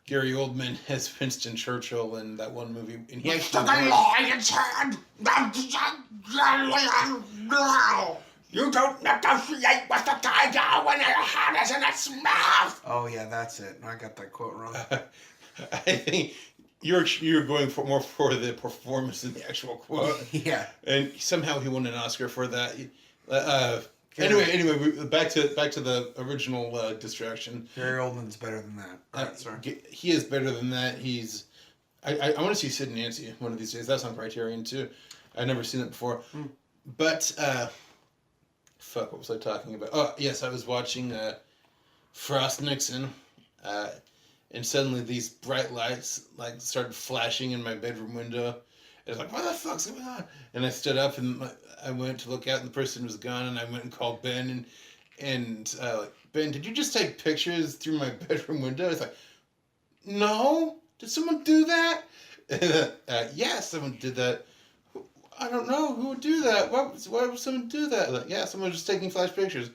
Gary Oldman as Winston Churchill in that one movie. And he actually lion's hand. You don't negotiate with the tiger when your hand is in its mouth. Oh yeah, that's it. I got that quote wrong. I think you're going for more for the performance than the actual quote. Yeah. And somehow he won an Oscar for that. Anyway, back to the original distraction. Gary Oldman's better than that. All right, sorry. He is better than that. I want to see Sid and Nancy one of these days. That's on Criterion too. I've never seen it before. But fuck, what was I talking about? Oh yes, I was watching Frost Nixon, and suddenly these bright lights like started flashing in my bedroom window. It was like, what the fuck's going on? And I stood up and I went to look out, and the person was gone. And I went and called Ben, and like, Ben, did you just take pictures through my bedroom window? It's like, no. Did someone do that? Yeah, someone did that. I don't know who would do that. Why would someone do that? Like, yeah, someone was just taking flash pictures.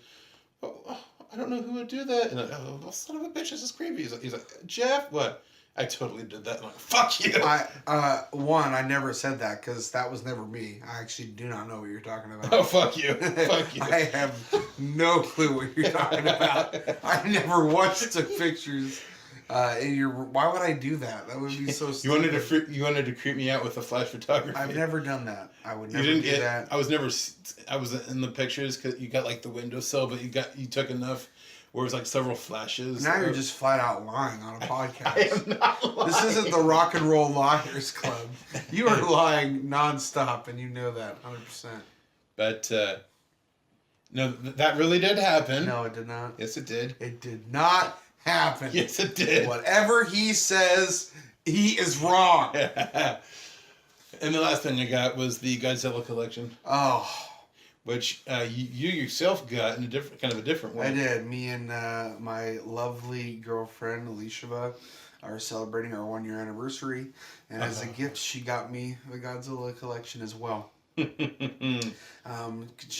Oh, I don't know who would do that. And like, oh, son of a bitch, this is creepy. He's like, Jeff, what? I totally did that. I'm like, fuck you. I never said that because that was never me. I actually do not know what you're talking about. Oh, fuck you. Fuck you. I have no clue what you're talking about. I never once took pictures Why would I do that? That would be so stupid. You wanted to creep me out with the flash photography. I've never done that. I would never You didn't do get that. I was in the pictures because you got like the windowsill, but you took enough where it was like several flashes. Now you're just flat out lying on a podcast. I am not lying. This isn't the Rock and Roll Liars Club. You are lying nonstop, and you know that 100%. But no, that really did happen. No, it did not. Yes, it did. It did not happen. Yes, it did. Whatever he says, he is wrong. And the last thing I got was the Godzilla collection. Oh. Which you yourself got in a different way. I did. Me and my lovely girlfriend, Alicia, are celebrating our 1-year anniversary. And as a gift, she got me the Godzilla collection as well. She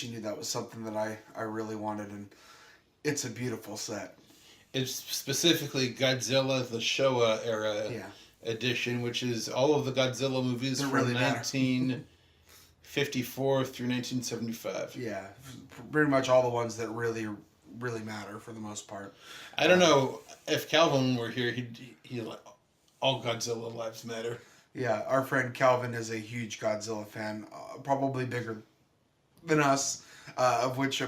knew that was something that I really wanted. And it's a beautiful set. It's specifically Godzilla, the Showa era edition, which is all of the Godzilla movies from really 1954 through 1975. Yeah, pretty much all the ones that really, really matter for the most part. I don't know if Calvin were here, he like all Godzilla lives matter. Yeah, our friend Calvin is a huge Godzilla fan, probably bigger than us, of which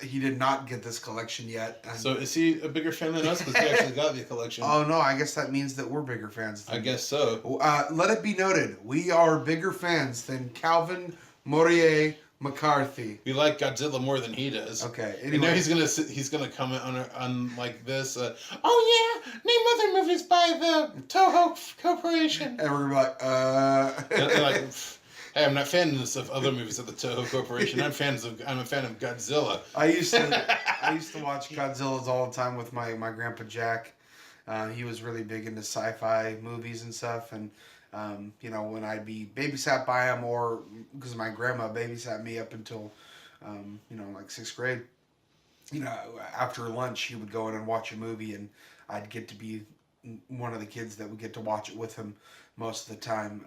he did not get this collection yet. And so is he a bigger fan than us because he actually got the collection? Oh no, I guess that means that we're bigger fans. I guess so. Let it be noted, we are bigger fans than Calvin Morier McCarthy. We like Godzilla more than he does. Okay. Anyway. You know he's gonna comment on like this. Oh yeah, name other movies by the Toho Corporation. And we're gonna be like, like, hey, I'm not fans of other movies of the Toho Corporation. I'm a fan of Godzilla. I used to watch Godzillas all the time with my grandpa Jack. He was really big into sci-fi movies and stuff, and when I'd be babysat by him, or because my grandma babysat me up until like 6th grade. After lunch he would go in and watch a movie, and I'd get to be one of the kids that would get to watch it with him most of the time.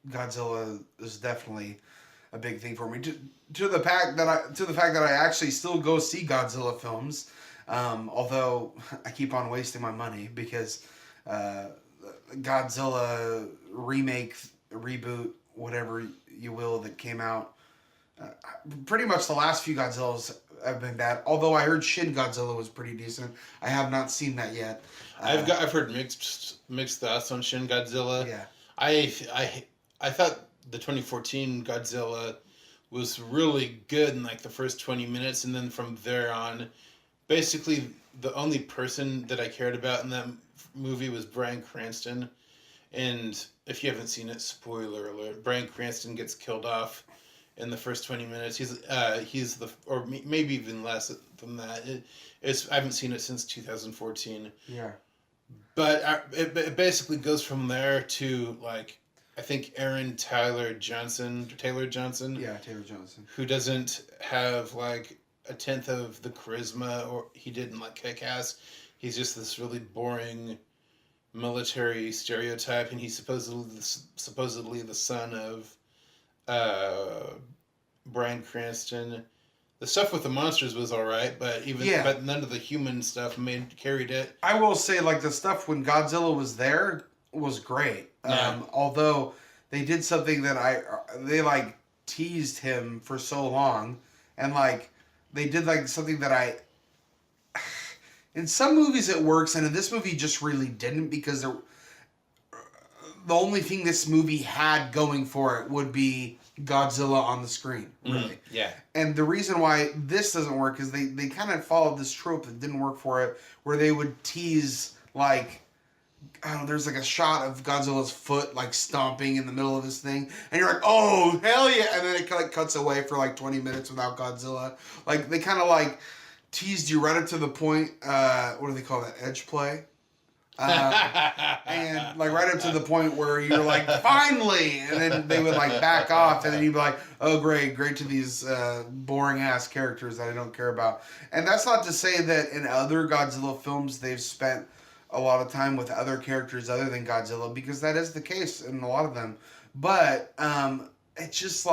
Godzilla is definitely a big thing for me. To the fact that I actually still go see Godzilla films, although I keep on wasting my money because Godzilla remake, reboot, whatever you will, that came out. Pretty much the last few Godzillas have been bad. Although I heard Shin Godzilla was pretty decent. I have not seen that yet. I've heard mixed thoughts on Shin Godzilla. Yeah. I thought the 2014 Godzilla was really good in like the first 20 minutes, and then from there on, basically the only person that I cared about in that movie was Bryan Cranston. And if you haven't seen it, spoiler alert, Bryan Cranston gets killed off in the first 20 minutes. He's or maybe even less than that. I haven't seen it since 2014. Yeah. But it basically goes from there to like, I think Taylor Johnson. Yeah, Taylor Johnson. Who doesn't have like a tenth of the charisma or he didn't like Kick-Ass. He's just this really boring military stereotype, and he's supposedly the son of Bryan Cranston. The stuff with the monsters was all right, but but none of the human stuff carried it. I will say, like, the stuff when Godzilla was there was great. Yeah. Although they did something that they teased him for so long, and they did something that in some movies it works, and in this movie just really didn't, because the only thing this movie had going for it would be Godzilla on the screen, really. Yeah. And the reason why this doesn't work is they kind of followed this trope that didn't work for it, where they would tease, there's a shot of Godzilla's foot stomping in the middle of this thing, and you're like, oh, hell yeah, and then it cuts away for 20 minutes without Godzilla. They kind of teased you right up to the point, what do they call that, edge play? And right up to the point where you're finally, and then they would back off, and then you'd be like, oh great to these boring ass characters that I don't care about. And that's not to say that in other Godzilla films they've spent a lot of time with other characters other than Godzilla, because that is the case in a lot of them. But it's just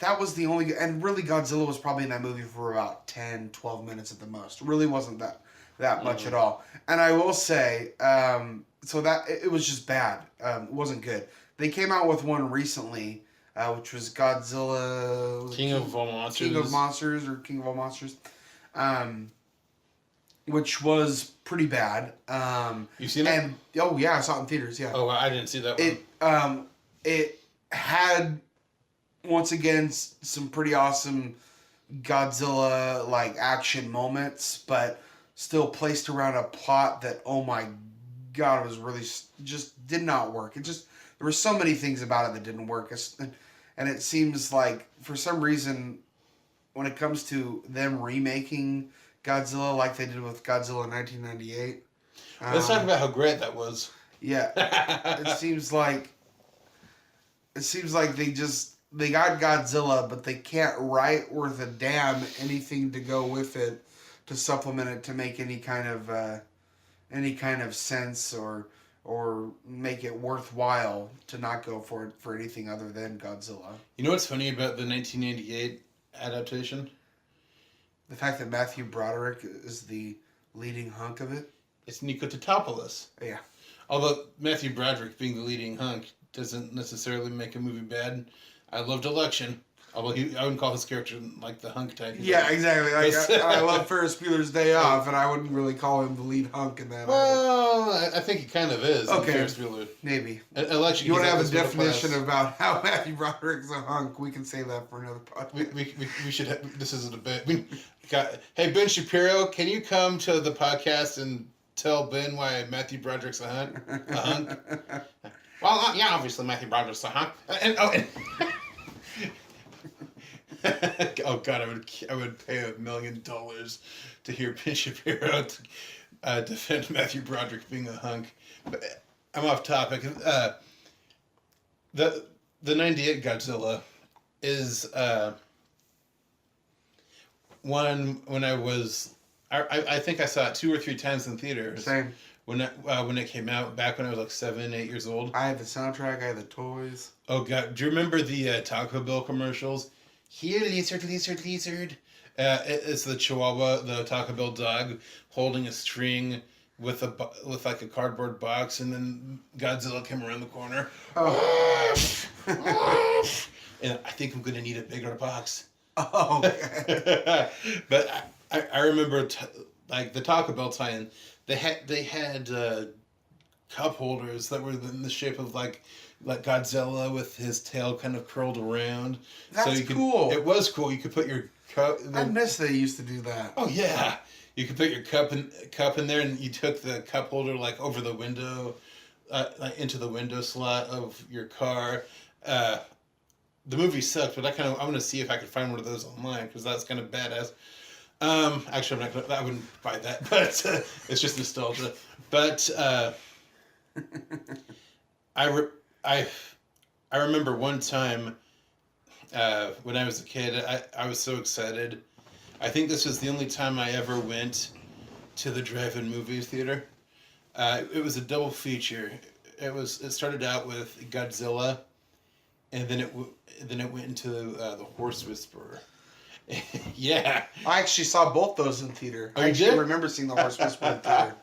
that was the only, and really Godzilla was probably in that movie for about 10-12 minutes at the most. It really wasn't that that much at all. And I will say, so that it was just bad. It wasn't good. They came out with one recently, which was Godzilla King of All Monsters. King of Monsters or King of All Monsters, which was pretty bad. You seen it? And oh yeah, I saw it in theaters. Yeah. Oh, I didn't see that one. It had once again some pretty awesome Godzilla like action moments, but still placed around a plot that, oh my god, it was really just did not work. It just, there were so many things about it that didn't work, and it seems like for some reason when it comes to them remaking Godzilla like they did with Godzilla in 1998, Let's talk about how great that was. yeah, it seems like they got Godzilla, but they can't write worth a damn anything to go with it to supplement it to make any kind of sense or make it worthwhile to not go for it for anything other than Godzilla. You know what's funny about the 1998 adaptation? The fact that Matthew Broderick is the leading hunk of it. It's Nico Totopoulos. Yeah. Although Matthew Broderick being the leading hunk doesn't necessarily make a movie bad. I loved Election. Although I wouldn't call his character like the hunk type. Yeah, exactly. Like, I love Ferris Bueller's Day Off, and I wouldn't really call him the lead hunk in that. Well, I think he kind of is. Okay. Ferris Bueller. Maybe. Election. You want to have a this middle definition class. about how Matthew Broderick's a hunk? We can say that for another podcast. We should have, this is a debate. Hey, Ben Shapiro, can you come to the podcast and tell Ben why Matthew Broderick's a hunk? Well, yeah, obviously Matthew Broderick's a hunk. Oh God, I would pay $1 million to hear Ben Shapiro defend Matthew Broderick being a hunk. But I'm off topic. The 98 Godzilla is one when I think I saw it 2 or 3 times in theaters. Same. When it came out, back when I was like 7, 8 years old. I had the soundtrack. I had the toys. Oh God, do you remember the Taco Bell commercials? Here, lizard, lizard, lizard. It's the Chihuahua, the Taco Bell dog, holding a string with like a cardboard box, and then Godzilla came around the corner. Oh. And I think I'm gonna need a bigger box. Oh. Okay. But I remember like the Taco Bell tie-in. They had cup holders that were in the shape of like Godzilla with his tail kind of curled around. That's cool. It was cool. You could put your cup. I miss they used to do that. Oh yeah, you could put your cup in there, and you took the cup holder like over the window, like into the window slot of your car. The movie sucked, but I'm gonna see if I can find one of those online because that's kind of badass. Actually, I wouldn't buy that, but it's just nostalgia. But I remember one time when I was a kid, I was so excited. I think this was the only time I ever went to the drive-in movie theater. It was a double feature. It started out with Godzilla, and then it went into the Horse Whisperer. Yeah, I actually saw both those in theater. Oh, I you actually did? remember seeing the Horse Whisperer in theater,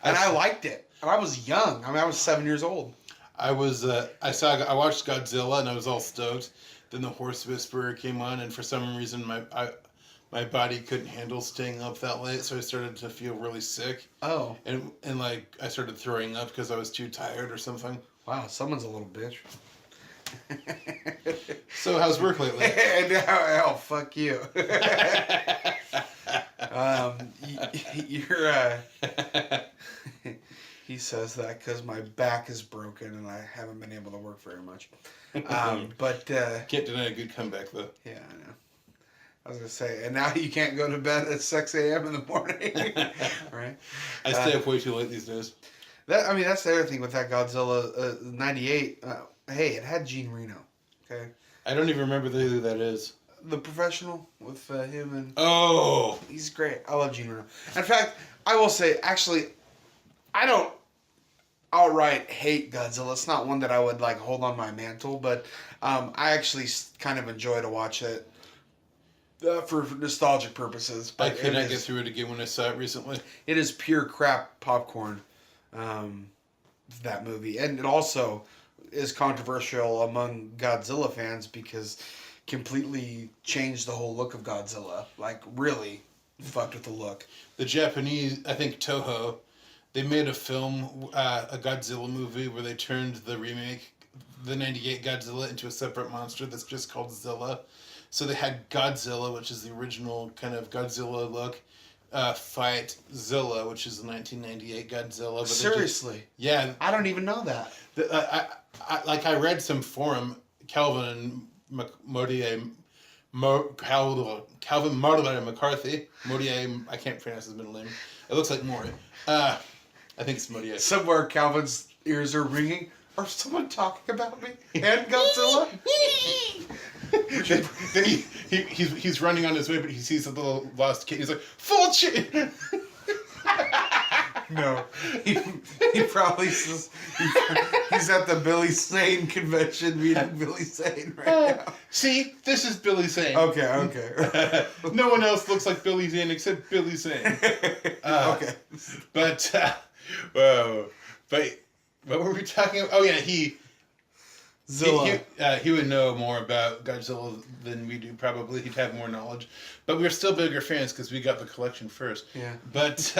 and I liked it. And I was young. I mean, I was 7 years old. I watched Godzilla and I was all stoked. Then the Horse Whisperer came on, and for some reason my body couldn't handle staying up that late, so I started to feel really sick. Oh, And like I started throwing up because I was too tired or something. wow! Someone's a little bitch. So how's work lately? Oh, fuck you. You're. He says that because my back is broken and I haven't been able to work very much. But Can't deny a good comeback though. yeah, I know. I was gonna say, and now you can't go to bed at 6 a.m. in the morning, right? I stay up way too late these days. That's the other thing with that Godzilla '98. Hey, it had Gene Reno. Okay, I don't even remember who that is. the professional with him and Oh, he's great. I love Gene Reno. In fact, I will say, actually, I don't outright hate Godzilla. It's not one that I would like hold on my mantle, but I actually kind of enjoy to watch it. for nostalgic purposes. I But could not get through it again when I saw it recently. it is pure crap popcorn. That movie, and it also is controversial among Godzilla fans because completely changed the whole look of Godzilla. Like really fucked with the look. The Japanese, I think Toho, they made a film, a Godzilla movie, where they turned the remake, the 98 Godzilla, into a separate monster that's just called Zilla. So they had Godzilla, which is the original kind of Godzilla look, fight Zilla, which is the 1998 Godzilla. But Seriously? Yeah. I don't even know that. I read some forum, Calvin Modier, Calvin Marler McCarthy. Modier, I can't pronounce his middle name. It looks like Maury. I think it's Modier. Somewhere Calvin's ears are ringing. Are someone talking about me and Godzilla? Then he's running on his way, but he sees a little lost kid. He's like, full shit! No. He probably says, he's at the Billy Zane convention meeting Billy Zane right now. See, this is Billy Zane. Okay. No one else looks like Billy Zane except Billy Zane. Okay. But what were we talking about? Oh yeah, Zilla. He would know more about Godzilla than we do, probably. He'd have more knowledge. But we're still bigger fans because we got the collection first. Yeah. But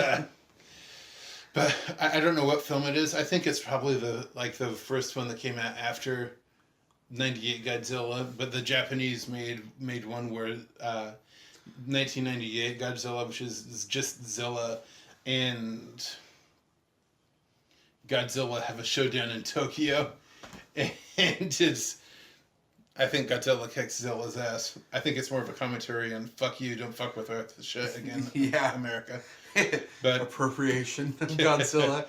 I don't know what film it is. I think it's probably the first one that came out after 98 Godzilla. But the Japanese made one where 1998 Godzilla, which is just Zilla and Godzilla have a showdown in Tokyo. And I think Godzilla kicks Zilla's ass. I think it's more of a commentary on fuck you, don't fuck with Earth shit again. Yeah. America. But appropriation of Godzilla.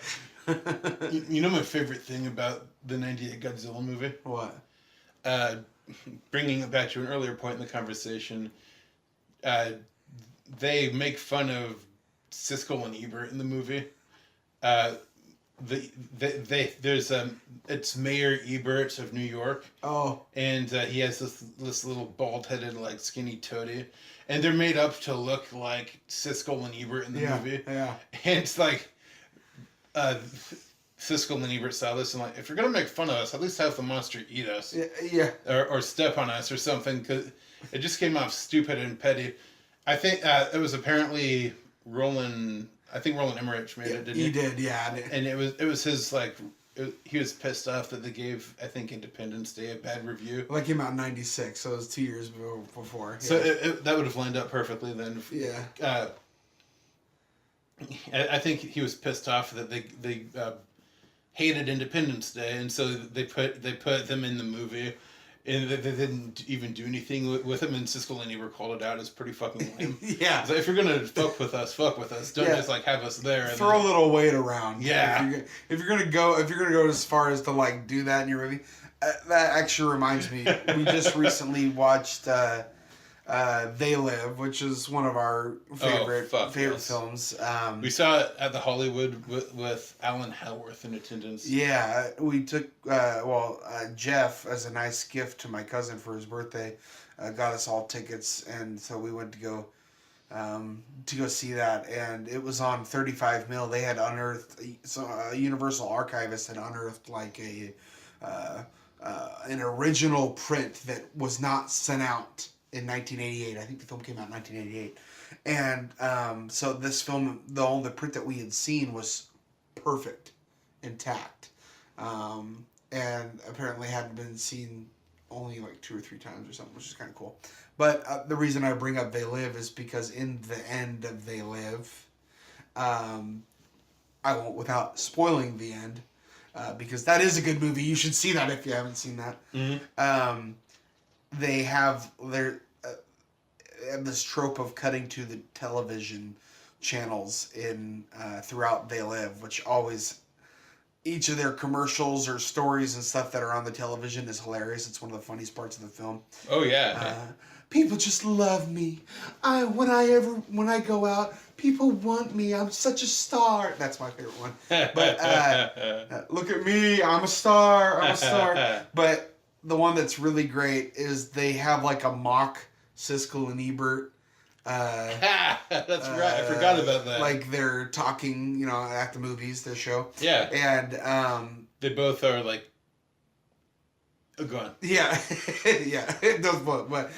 you know my favorite thing about the 98 Godzilla movie? What? Bringing it back to an earlier point in the conversation, they make fun of Siskel and Ebert in the movie. It's Mayor Ebert of New York. Oh. And he has this little bald-headed, like, skinny toady. And they're made up to look like Siskel and Ebert in the movie. Yeah. And it's like, Siskel and Ebert saw this and like, if you're going to make fun of us, at least have the monster eat us. Yeah. Or step on us or something, because it just came off stupid and petty. I think it was apparently Roland Emmerich made it, didn't he? He did, yeah. And it was his, like, he was pissed off that they gave, I think, Independence Day a bad review. Like came out in 96, so it was 2 years before. Yeah. So that would have lined up perfectly then. Yeah. I think he was pissed off that they hated Independence Day, and so they put them in the movie, and they didn't even do anything with him. And Siskel and Ebert called it out as pretty fucking lame. Yeah. So if you're gonna fuck with us. Don't just like have us there. And throw a little weight around. Yeah. If you're gonna go as far as to like do that in your movie, that actually reminds me. We just recently watched They Live, which is one of our favorite films. We saw it at the Hollywood with Alan Howarth in attendance. Yeah, we took Jeff, as a nice gift to my cousin for his birthday, got us all tickets, and so we went to go see that, and it was on 35 mil. They had unearthed, so Universal Archivist had unearthed like an original print that was not sent out in 1988. I think the film came out in 1988. And so this film, the print that we had seen was perfect, intact. And apparently hadn't been seen only like 2 or 3 times or something, which is kind of cool. But the reason I bring up They Live is because in the end of They Live, I won't, without spoiling the end, because that is a good movie. You should see that if you haven't seen that. Mm-hmm. They have this trope of cutting to the television channels in throughout They Live, which always, each of their commercials or stories and stuff that are on the television is hilarious. It's one of the funniest parts of the film. Oh yeah. People just love me. When I go out, people want me. I'm such a star. That's my favorite one. But look at me. I'm a star. But the one that's really great is they have like a mock Siskel and Ebert. That's right. I forgot about that. Like they're talking, you know, at the movies, their show. Yeah. And they both are like. Oh, go on. Yeah, yeah, those both. But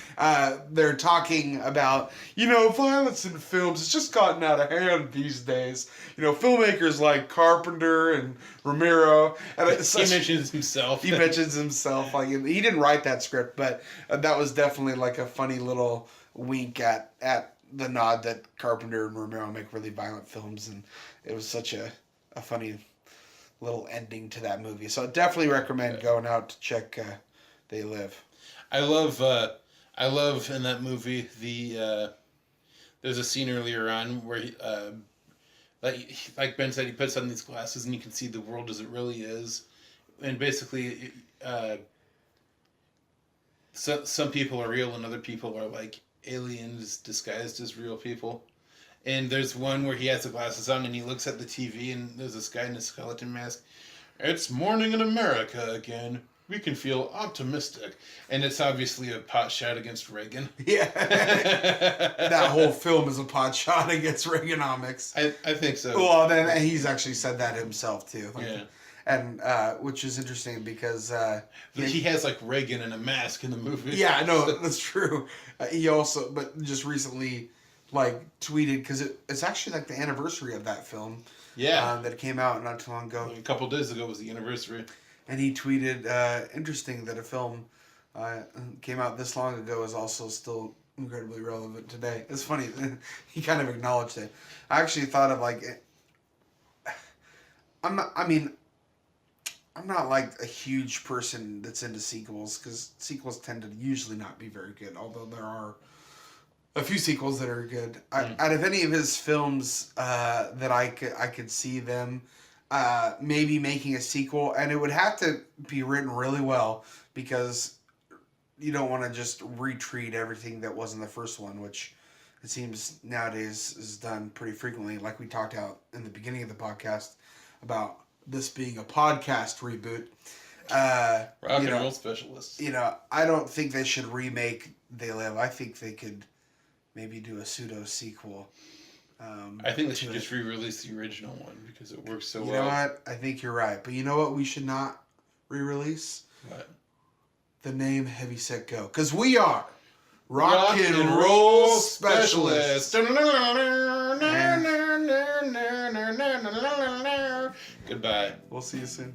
they're talking about, you know, violence in films. It's just gotten out of hand these days. You know, filmmakers like Carpenter and Romero. And He mentions himself. He mentions himself. Like he didn't write that script, but that was definitely like a funny little wink at the nod that Carpenter and Romero make really violent films, and it was such a funny little ending to that movie. So I definitely recommend going out to check They Live. I love in that movie there's a scene earlier on where he, like Ben said, he puts on these glasses and you can see the world as it really is, and basically some people are real and other people are like aliens disguised as real people. And there's one where he has the glasses on and he looks at the TV and there's this guy in a skeleton mask. It's morning in America again. We can feel optimistic. And it's obviously a pot shot against Reagan. Yeah. That whole film is a pot shot against Reaganomics. I think so. Well, then he's actually said that himself, too. Like, yeah. And which is interesting because he has like Reagan in a mask in the movie. Yeah, no, that's true. He also, but just recently, like tweeted because it's actually like the anniversary of that film. Yeah, that came out not too long ago. A couple days ago was the anniversary. And he tweeted, "Interesting that a film came out this long ago is also still incredibly relevant today." It's funny. He kind of acknowledged it. I actually thought of like, I'm not like a huge person that's into sequels because sequels tend to usually not be very good, although there are a few sequels that are good. Out of any of his films that I could see them maybe making a sequel, and it would have to be written really well because you don't want to just retreat everything that was in the first one, which it seems nowadays is done pretty frequently, like we talked about in the beginning of the podcast about this being a podcast reboot. Rock and roll specialists. You know, I don't think they should remake They Live. I think they could maybe do a pseudo sequel. I think they should just re-release the original one because it works so well. You know what? I think you're right. But you know what we should not re-release? What? The name Heavy Set Go. Because we are Rock and Roll Specialists. Goodbye. We'll see you soon.